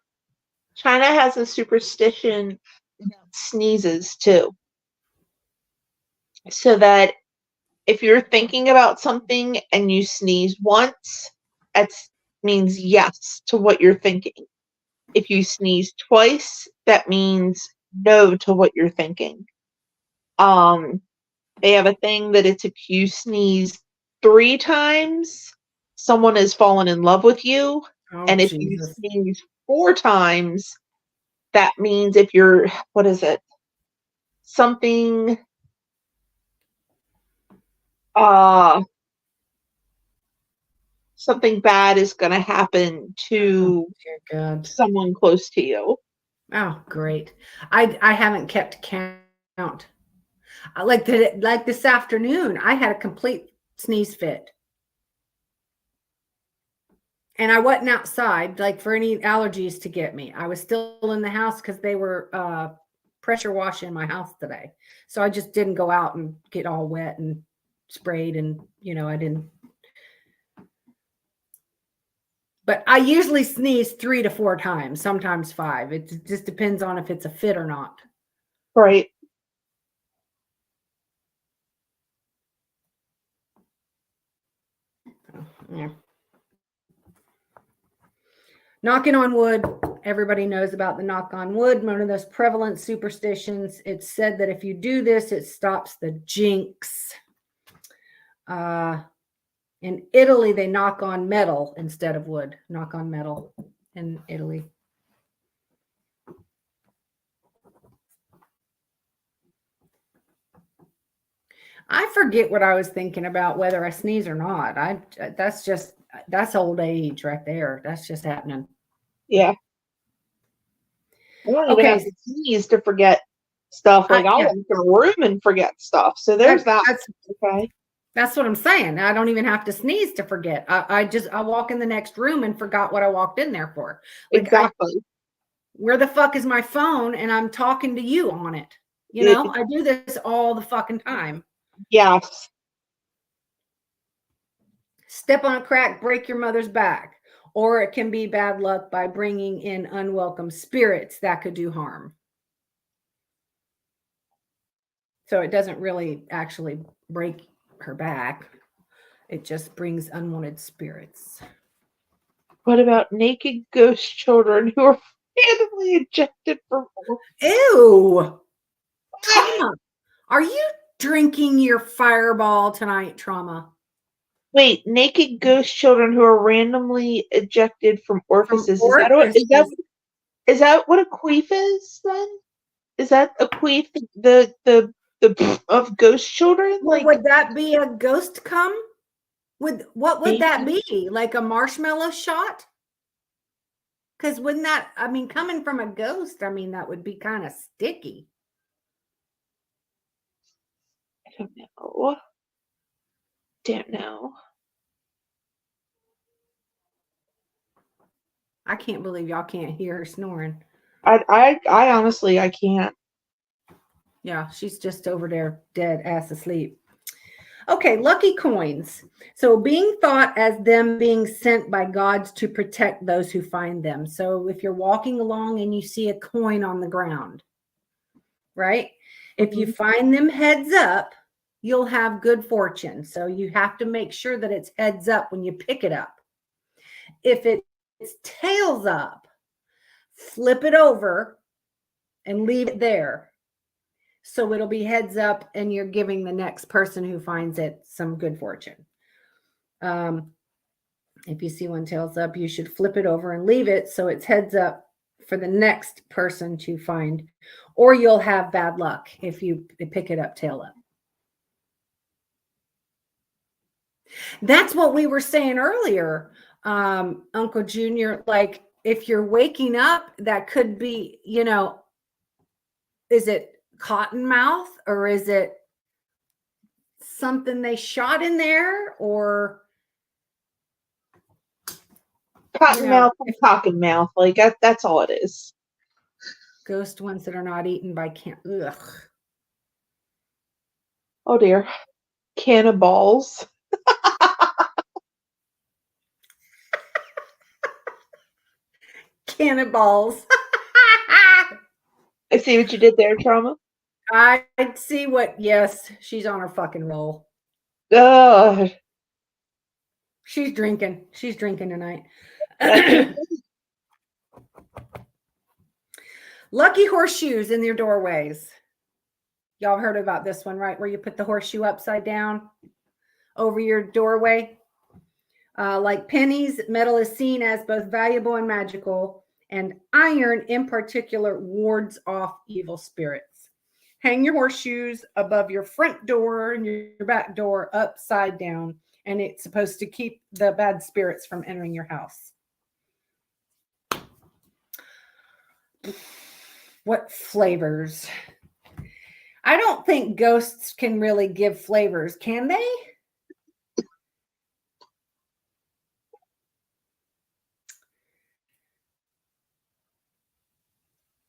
has a superstition about sneezes too. So that if you're thinking about something and you sneeze once, that means yes to what you're thinking. If you sneeze twice, that means no to what you're thinking. They have a thing that it's if you sneeze 3 times, someone has fallen in love with you. Oh, And if you sneeze 4 times, that means if you're, what is it? Something, something bad is going to happen to Dear God. someone close to you. Oh, great. I haven't kept count. Like this afternoon, I had a complete sneeze fit. And I wasn't outside, like, for any allergies to get me. I was still in the house because they were pressure washing my house today. So I just didn't go out and get all wet and sprayed, and I didn't. But I usually sneeze 3 to 4 times, sometimes 5. It just depends on if it's a fit or not. Right. Yeah. Knocking on wood. Everybody knows about the knock on wood, one of those prevalent superstitions. It's said that if you do this, it stops the jinx. In Italy, they knock on metal instead of wood. Knock on metal in Italy. I forget what I was thinking about, whether I sneeze or not. That's old age right there. That's just happening. Yeah. I don't even have to sneeze to forget stuff. Like, I'll walk in a room and forget stuff. So there's that. Okay. That's what I'm saying. I don't even have to sneeze to forget. I walk in the next room and forgot what I walked in there for. Like, exactly. Where the fuck is my phone? And I'm talking to you on it. I do this all the fucking time. Yes. Step on a crack, break your mother's back. Or it can be bad luck by bringing in unwelcome spirits that could do harm. So it doesn't really actually break her back. It just brings unwanted spirits. What about naked ghost children who are randomly ejected from? Ew! Trauma. Are you drinking your Fireball tonight, Trauma? Wait, naked ghost children who are randomly ejected from orifices. Is that what a queef is then? Is that a queef, the of ghost children? Well, would that be a ghost cum? What would that be? Like a marshmallow shot? Because wouldn't that, coming from a ghost, that would be kind of sticky. I don't know. Don't know. I can't believe y'all can't hear her snoring. I honestly, I can't. Yeah, she's just over there dead ass asleep. Okay, lucky coins. So being thought as them being sent by gods to protect those who find them. So if you're walking along and you see a coin on the ground, right? Mm-hmm. If you find them heads up, you'll have good fortune. So you have to make sure that it's heads up when you pick it up. If it's tails up, flip it over and leave it there. So it'll be heads up and you're giving the next person who finds it some good fortune. If you see one tails up, you should flip it over and leave it so it's heads up for the next person to find, or you'll have bad luck if you pick it up tail up. That's what we were saying earlier, Uncle Junior. Like, if you're waking up, that could be, is it cottonmouth, or is it something they shot in there, or Cottonmouth and cockenmouth? Like, that's all it is. Ghost ones that are not eaten by ugh. Oh dear. Cannibals. Cannibals. I see what you did there, Trauma. I see what, yes, she's on her fucking roll. God. She's drinking. She's drinking tonight. Lucky horseshoes in your doorways. Y'all heard about this one, right? Where you put the horseshoe upside down over your doorway. Like pennies, metal is seen as both valuable and magical, and iron in particular wards off evil spirits. Hang your horseshoes above your front door and your back door upside down. and it's supposed to keep the bad spirits from entering your house. What flavors? I don't think ghosts can really give flavors, can they?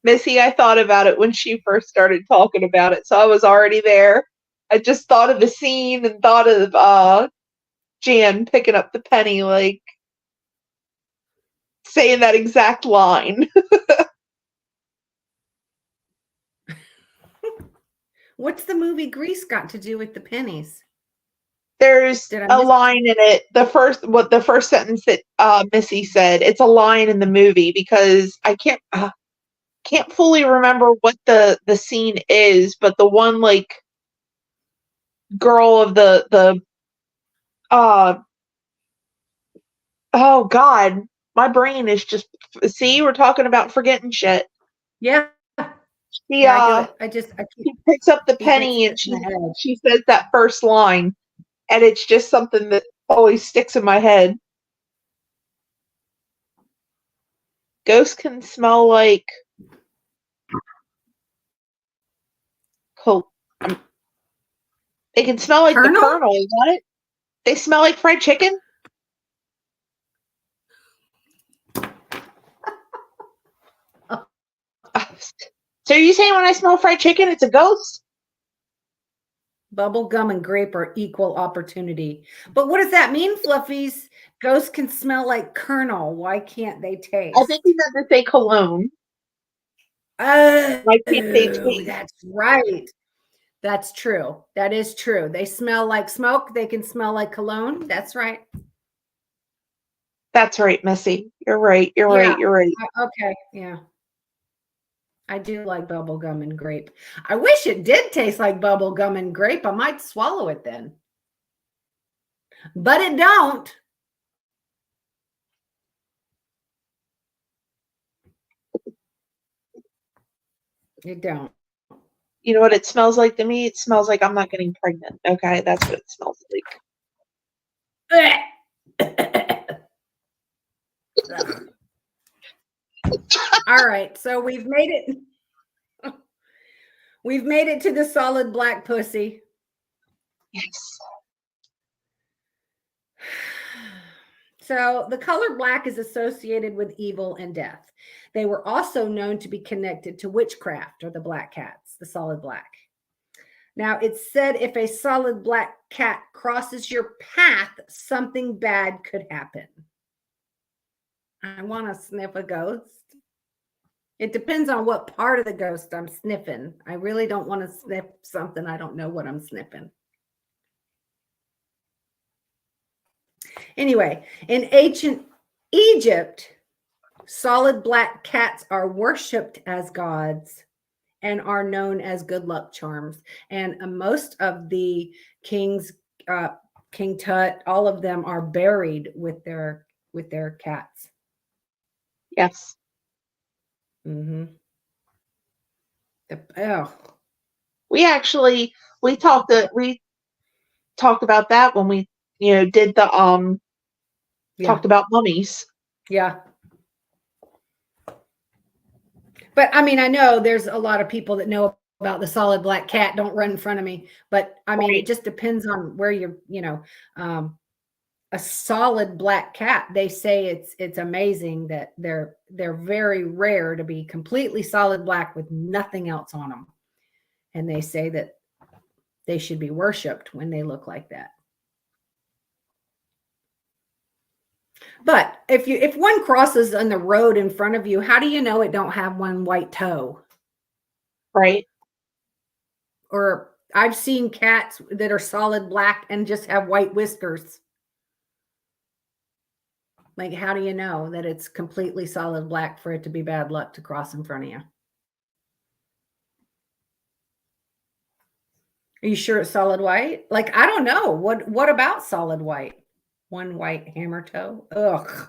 Missy, I thought about it when she first started talking about it, so I was already there. I just thought of the scene and thought of Jan picking up the penny, like saying that exact line. What's the movie Grease got to do with the pennies? There's a line in it. The first sentence that Missy said. It's a line in the movie because I can't fully remember what the scene is, but the one like girl of the oh god, my brain is just see, we're talking about forgetting shit. Yeah. She I do it. she picks up the penny and she says that first line, and it's just something that always sticks in my head. Ghosts can smell like they can smell like the Colonel, is that it? They smell like fried chicken? So are you saying when I smell fried chicken, it's a ghost? Bubble gum and grape are equal opportunity. But what does that mean, Fluffies? Ghosts can smell like Colonel. Why can't they taste? I think you meant to say cologne. Why can't they taste? That's right. That's true. That is true. They smell like smoke. They can smell like cologne. That's right. That's right, Missy. You're right. You're right. You're right. Okay. Yeah. I do like bubble gum and grape. I wish it did taste like bubble gum and grape. I might swallow it then. But it don't. It don't. You know what it smells like to me? It smells like I'm not getting pregnant. Okay, that's what it smells like. All right, so we've made it. We've made it to the solid black pussy. Yes. So the color black is associated with evil and death. They were also known to be connected to witchcraft or the black cats, the solid black. Now, it's said if a solid black cat crosses your path, something bad could happen. I want to sniff a ghost. It depends on what part of the ghost I'm sniffing. I really don't want to sniff something I don't know what I'm sniffing. Anyway, in ancient Egypt, solid black cats are worshipped as gods and are known as good luck charms. And most of the kings, King Tut, all of them are buried with their cats. Yes. Mm-hmm. We talked about that when we did the talked about mummies. Yeah. But I mean, I know there's a lot of people that know about the solid black cat. Don't run in front of me. But I mean, It just depends on where you're, a solid black cat. They say it's amazing that they're very rare to be completely solid black with nothing else on them. And they say that they should be worshipped when they look like that. But if one crosses on the road in front of you, how do you know it don't have one white toe? Right. Or I've seen cats that are solid black and just have white whiskers. Like, how do you know that it's completely solid black for it to be bad luck to cross in front of you? Are you sure it's solid white? Like, I don't know. What about solid white? One white hammer toe? Ugh.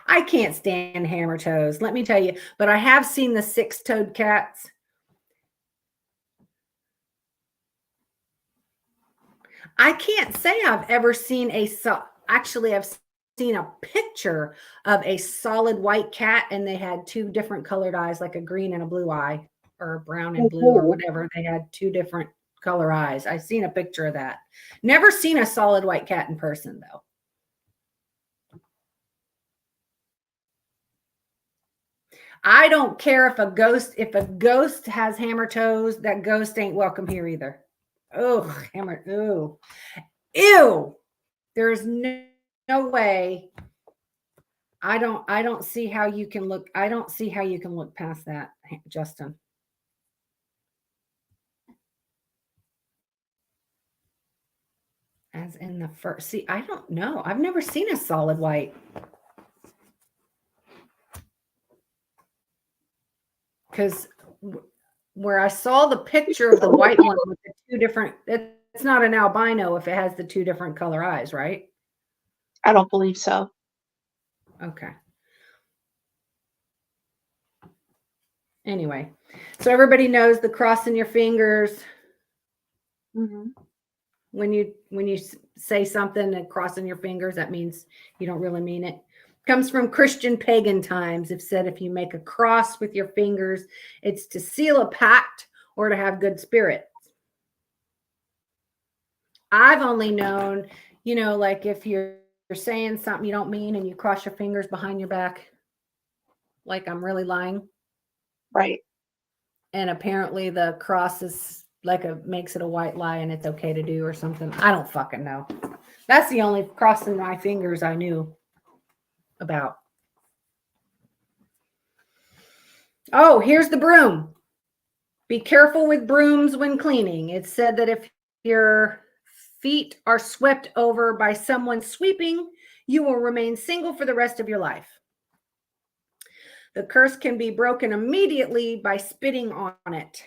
I can't stand hammer toes, let me tell you. But I have seen the six-toed cats. I can't say I've ever seen actually, I've seen a picture of a solid white cat, and they had two different colored eyes, like a green and a blue eye, or brown and Oh, blue, or cool. whatever. They had two different color eyes. I've seen a picture of that. Never seen a solid white cat in person, though. I don't care if a ghost has hammer toes, that ghost ain't welcome here either. Oh, hammer. Ooh. Ew. There's no way. I don't see how you can look. I don't see how you can look past that, Justin. As in the first. See, I don't know. I've never seen a solid white. Because where I saw the picture of the white one with the two different, it's not an albino if it has the two different color eyes, right? I don't believe so. Okay. Anyway, so everybody knows the crossing your fingers. Mm-hmm. When you say something and crossing your fingers, that means you don't really mean it. Comes from Christian pagan times. It said if you make a cross with your fingers, it's to seal a pact or to have good spirits. I've only known, like if you're saying something you don't mean and you cross your fingers behind your back, like I'm really lying. Right. And apparently the cross is makes it a white lie and it's okay to do or something. I don't fucking know. That's the only crossing my fingers I knew about. Oh, here's the broom. Be careful with brooms when cleaning. It's said that if your feet are swept over by someone sweeping, you will remain single for the rest of your life. The curse can be broken immediately by spitting on it.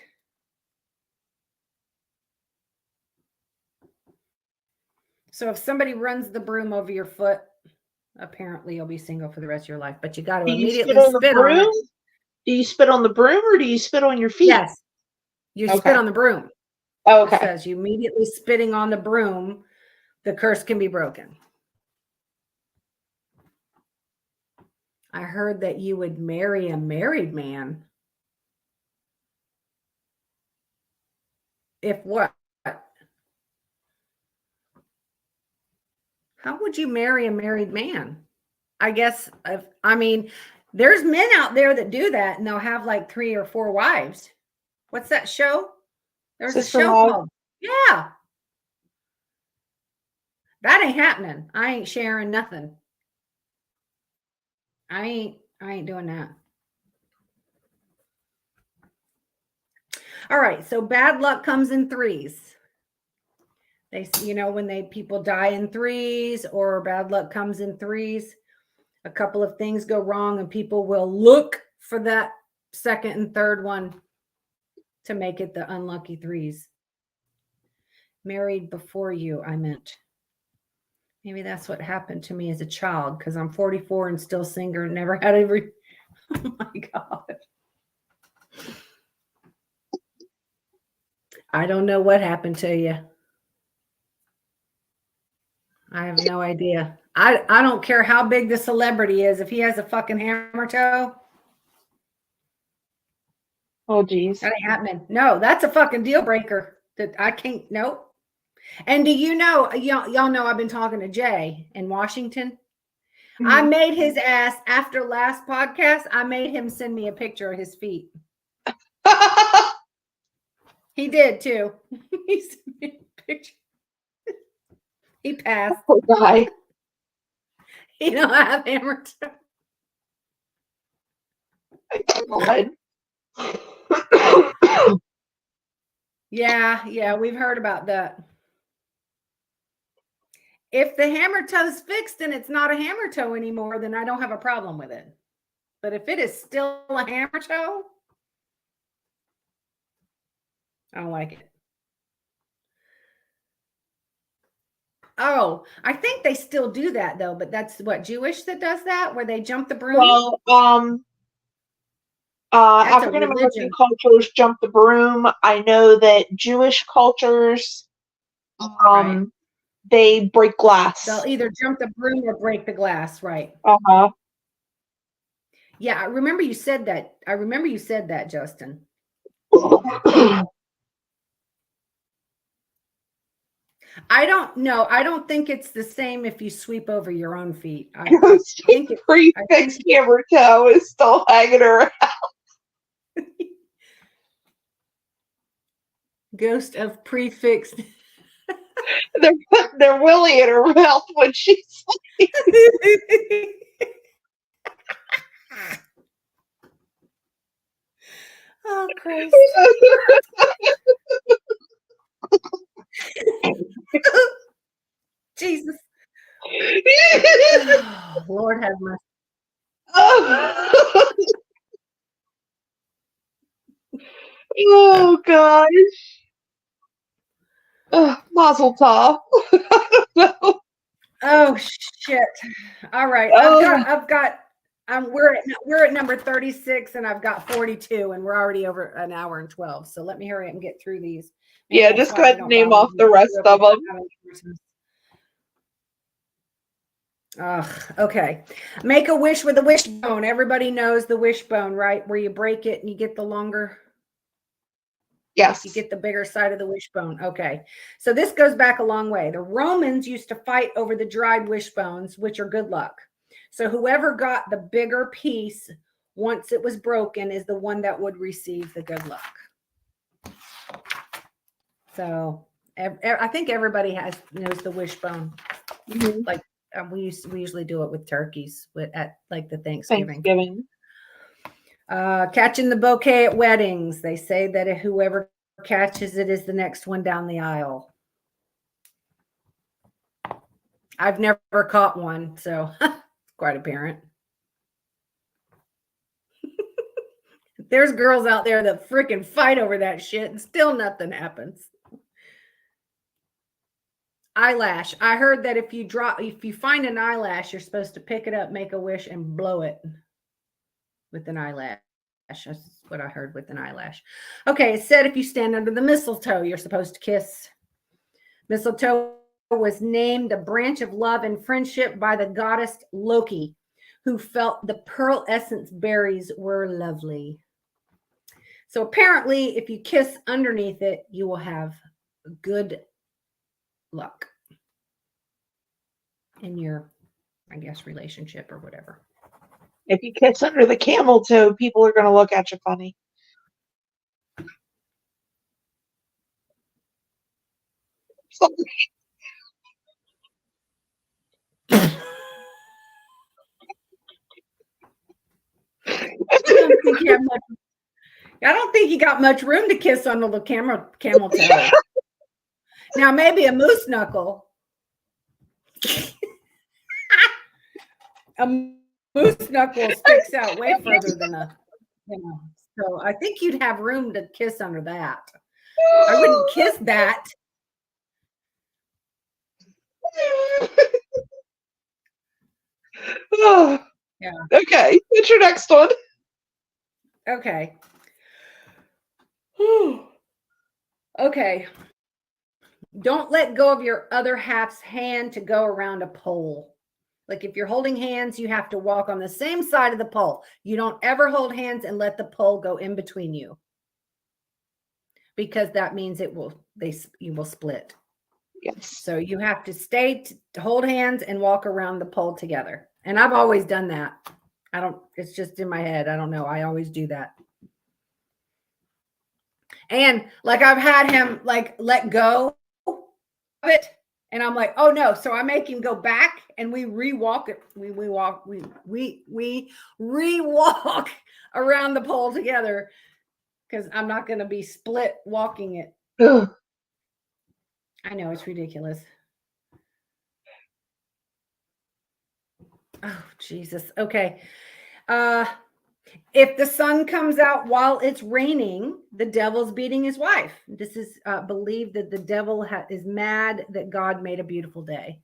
So if somebody runs the broom over your foot, apparently you'll be single for the rest of your life. But you got to immediately spit on it. Do you spit on the broom or do you spit on your feet? Yes. You spit on the broom. Oh, okay. It says you immediately spitting on the broom, the curse can be broken. I heard that you would marry a married man. If what? How would you marry a married man? I guess, there's men out there that do that and they'll have like 3 or 4 wives. What's that show? There's Sister a show Love. called, yeah. That ain't happening. I ain't sharing nothing. I ain't doing that. All right. So bad luck comes in threes. They, when people die in threes or bad luck comes in threes, a couple of things go wrong and people will look for that second and third one to make it the unlucky threes. Married before you, I meant. Maybe that's what happened to me as a child because I'm 44 and still single and never had every. Oh my God. I don't know what happened to you. I have no idea. I don't care how big the celebrity is. If he has a fucking hammer toe. Oh, geez. That ain't happening. No, that's a fucking deal breaker. That I can't. Nope. And do you know, y'all know I've been talking to Jay in Washington. Mm-hmm. I made his ass, after last podcast, I made him send me a picture of his feet. He did too. He sent me a picture. He passed. Poor guy. He don't have hammer toe. Yeah, we've heard about that. If the hammer toe's fixed and it's not a hammer toe anymore, then I don't have a problem with it. But if it is still a hammer toe, I don't like it. Oh, I think they still do that though, but that's what, Jewish that does that, where they jump the broom? Well, African American cultures jump the broom. I know that Jewish cultures, right. they break glass. They'll either jump the broom or break the glass, right? Uh-huh. Yeah, I remember you said that. Justin. I don't know. I don't think it's the same if you sweep over your own feet. I think it. Prefix camera toe is still hanging around. Ghost of prefixed. They're putting their willy in her mouth when she's sleeping. Oh, Christ. Jesus. Oh, Lord have mercy. Oh, gosh. Mazel tov. Oh, shit. All right. We're at number 36 and I've got 42 and we're already over an hour and 12. So let me hurry up and get through these. Maybe yeah, just go ahead and name off the rest of them. Okay. Make a wish with a wishbone. Everybody knows the wishbone, right? Where you break it and you get the longer. Yes. You get the bigger side of the wishbone. Okay. So this goes back a long way. The Romans used to fight over the dried wishbones, which are good luck. So whoever got the bigger piece once it was broken is the one that would receive the good luck. So I think everybody knows the wishbone. Mm-hmm. Like we usually do it with turkeys at like the Thanksgiving. Catching the bouquet at weddings. They say that whoever catches it is the next one down the aisle. I've never caught one, so quite apparent. There's girls out there that freaking fight over that shit and still nothing happens. Eyelash. I heard that if you find an eyelash, you're supposed to pick it up, make a wish, and blow it with an eyelash. That's what I heard with an eyelash. Okay, it said if you stand under the mistletoe, you're supposed to kiss. Mistletoe was named a branch of love and friendship by the goddess Loki, who felt the pearl essence berries were lovely. So apparently, if you kiss underneath it, you will have good luck in your, I guess, relationship or whatever. If you kiss under the camel toe, people are going to look at you funny. I don't think you got much room to kiss on the camel toe. Now maybe a moose knuckle. A moose knuckle sticks out way further than so I think you'd have room to kiss under that. I wouldn't kiss that. Oh, yeah. Okay. What's your next one? Okay. Okay. Don't let go of your other half's hand to go around a pole. Like if you're holding hands, you have to walk on the same side of the pole. You don't ever hold hands and let the pole go in between you, because that means you will split. Yes. So you have to stay to hold hands and walk around the pole together. And I've always done that. It's just in my head. I don't know. I always do that. And like I've had him like let go of it. And I'm like, oh no. So I make him go back and we re-walk it. We re-walk around the pole together because I'm not going to be split walking it. I know, it's ridiculous. Oh, Jesus. Okay. If the sun comes out while it's raining, the devil's beating his wife. This is believed that the devil is mad that God made a beautiful day.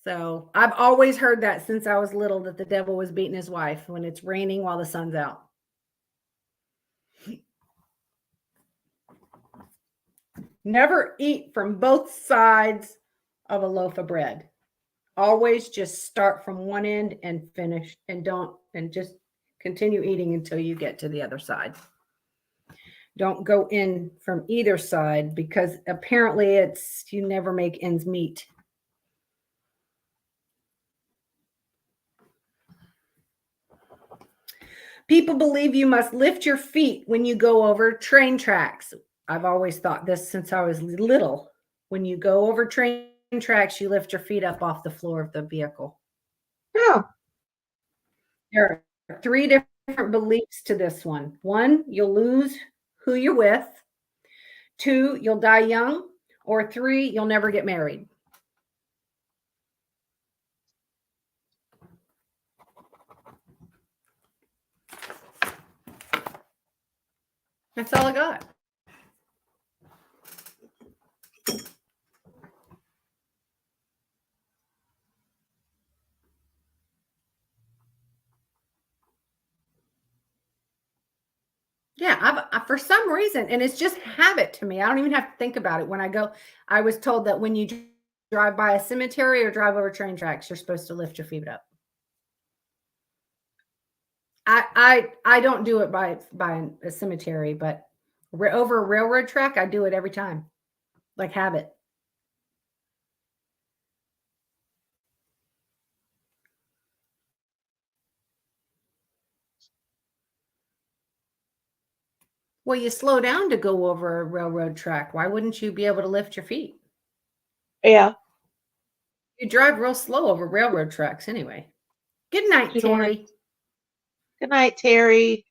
So I've always heard that since I was little, that the devil was beating his wife when it's raining while the sun's out. Never eat from both sides of a loaf of bread. Always just start from one end and finish, and just continue eating until you get to the other side. Don't go in from either side, because apparently you never make ends meet. People believe you must lift your feet when you go over train tracks. I've always thought this since I was little. When you go over train tracks, you lift your feet up off the floor of the vehicle. Yeah. There are 3 different beliefs to this one. 1, you'll lose who you're with. 2, you'll die young. Or 3, you'll never get married. That's all I got. Yeah, for some reason, and it's just habit to me. I don't even have to think about it. When I was told that when you drive by a cemetery or drive over train tracks, you're supposed to lift your feet up. I don't do it by a cemetery, but over a railroad track, I do it every time, like habit. Well, you slow down to go over a railroad track. Why wouldn't you be able to lift your feet? Yeah. You drive real slow over railroad tracks anyway. Good night, Terry. Good night, Terry.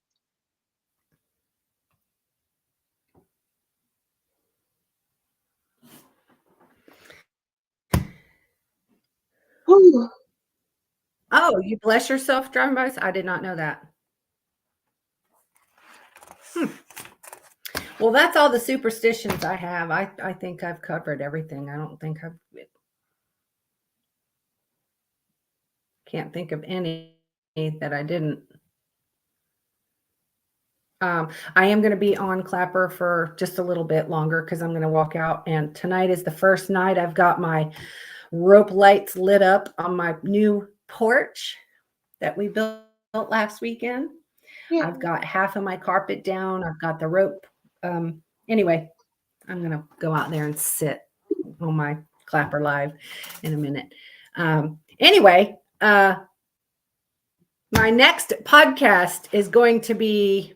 Whew. Oh, you bless yourself driving by? I did not know that. Well, that's all the superstitions I have. I think I've covered everything. I don't think can't think of any that I didn't. I am going to be on Clapper for just a little bit longer because I'm going to walk out. And tonight is the first night I've got my rope lights lit up on my new porch that we built last weekend. Yeah. I've got half of my carpet down. I've got the rope. Anyway, I'm going to go out there and sit on my Clapper Live in a minute. Anyway, my next podcast is going to be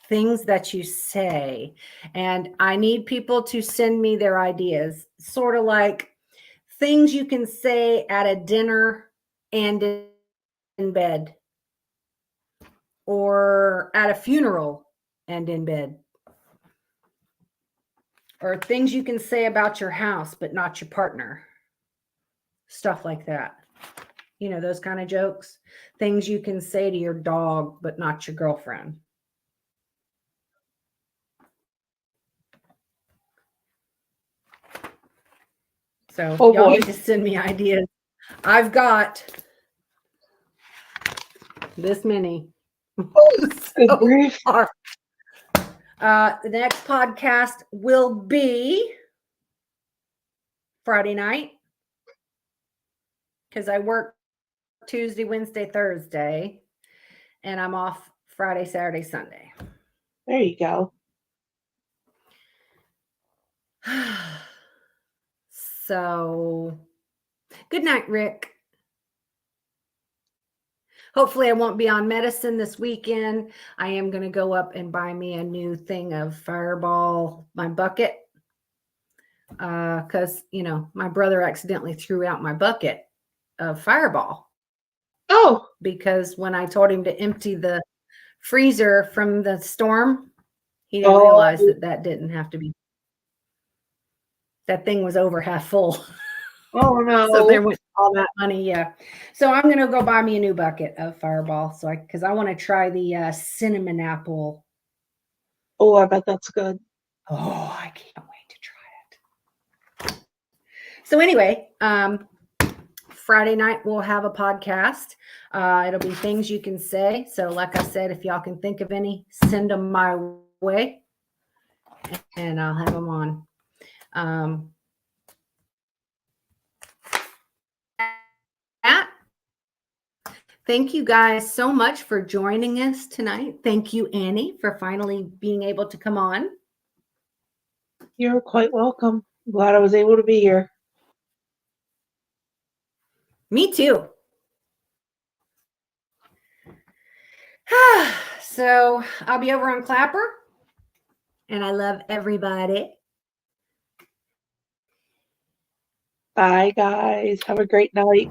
things that you say. And I need people to send me their ideas, sort of like things you can say at a dinner and in bed, or at a funeral and in bed, or things you can say about your house but not your partner. Stuff like that. You know, those kind of jokes. Things you can say to your dog but not your girlfriend. So y'all need to send me ideas. I've got this many. Good grief. The next podcast will be Friday night, because I work Tuesday, Wednesday, Thursday, and I'm off Friday, Saturday, Sunday. There you go. So, good night, Rick. Hopefully I won't be on medicine this weekend. I am going to go up and buy me a new thing of Fireball, my bucket. Because, you know, my brother accidentally threw out my bucket of Fireball. Oh. Because when I told him to empty the freezer from the storm, he didn't realize that didn't have to be. That thing was over half full. Oh, no. So there went all that money. Yeah. So I'm going to go buy me a new bucket of Fireball. Because I want to try the cinnamon apple. Oh, I bet that's good. Oh, I can't wait to try it. So anyway, Friday night we'll have a podcast. It'll be things you can say. So like I said, if y'all can think of any, send them my way and I'll have them on. Thank you guys so much for joining us tonight. Thank you, Annie, for finally being able to come on. You're quite welcome. I'm glad I was able to be here. Me too. So I'll be over on Clapper, and I love everybody. Bye, guys. Have a great night.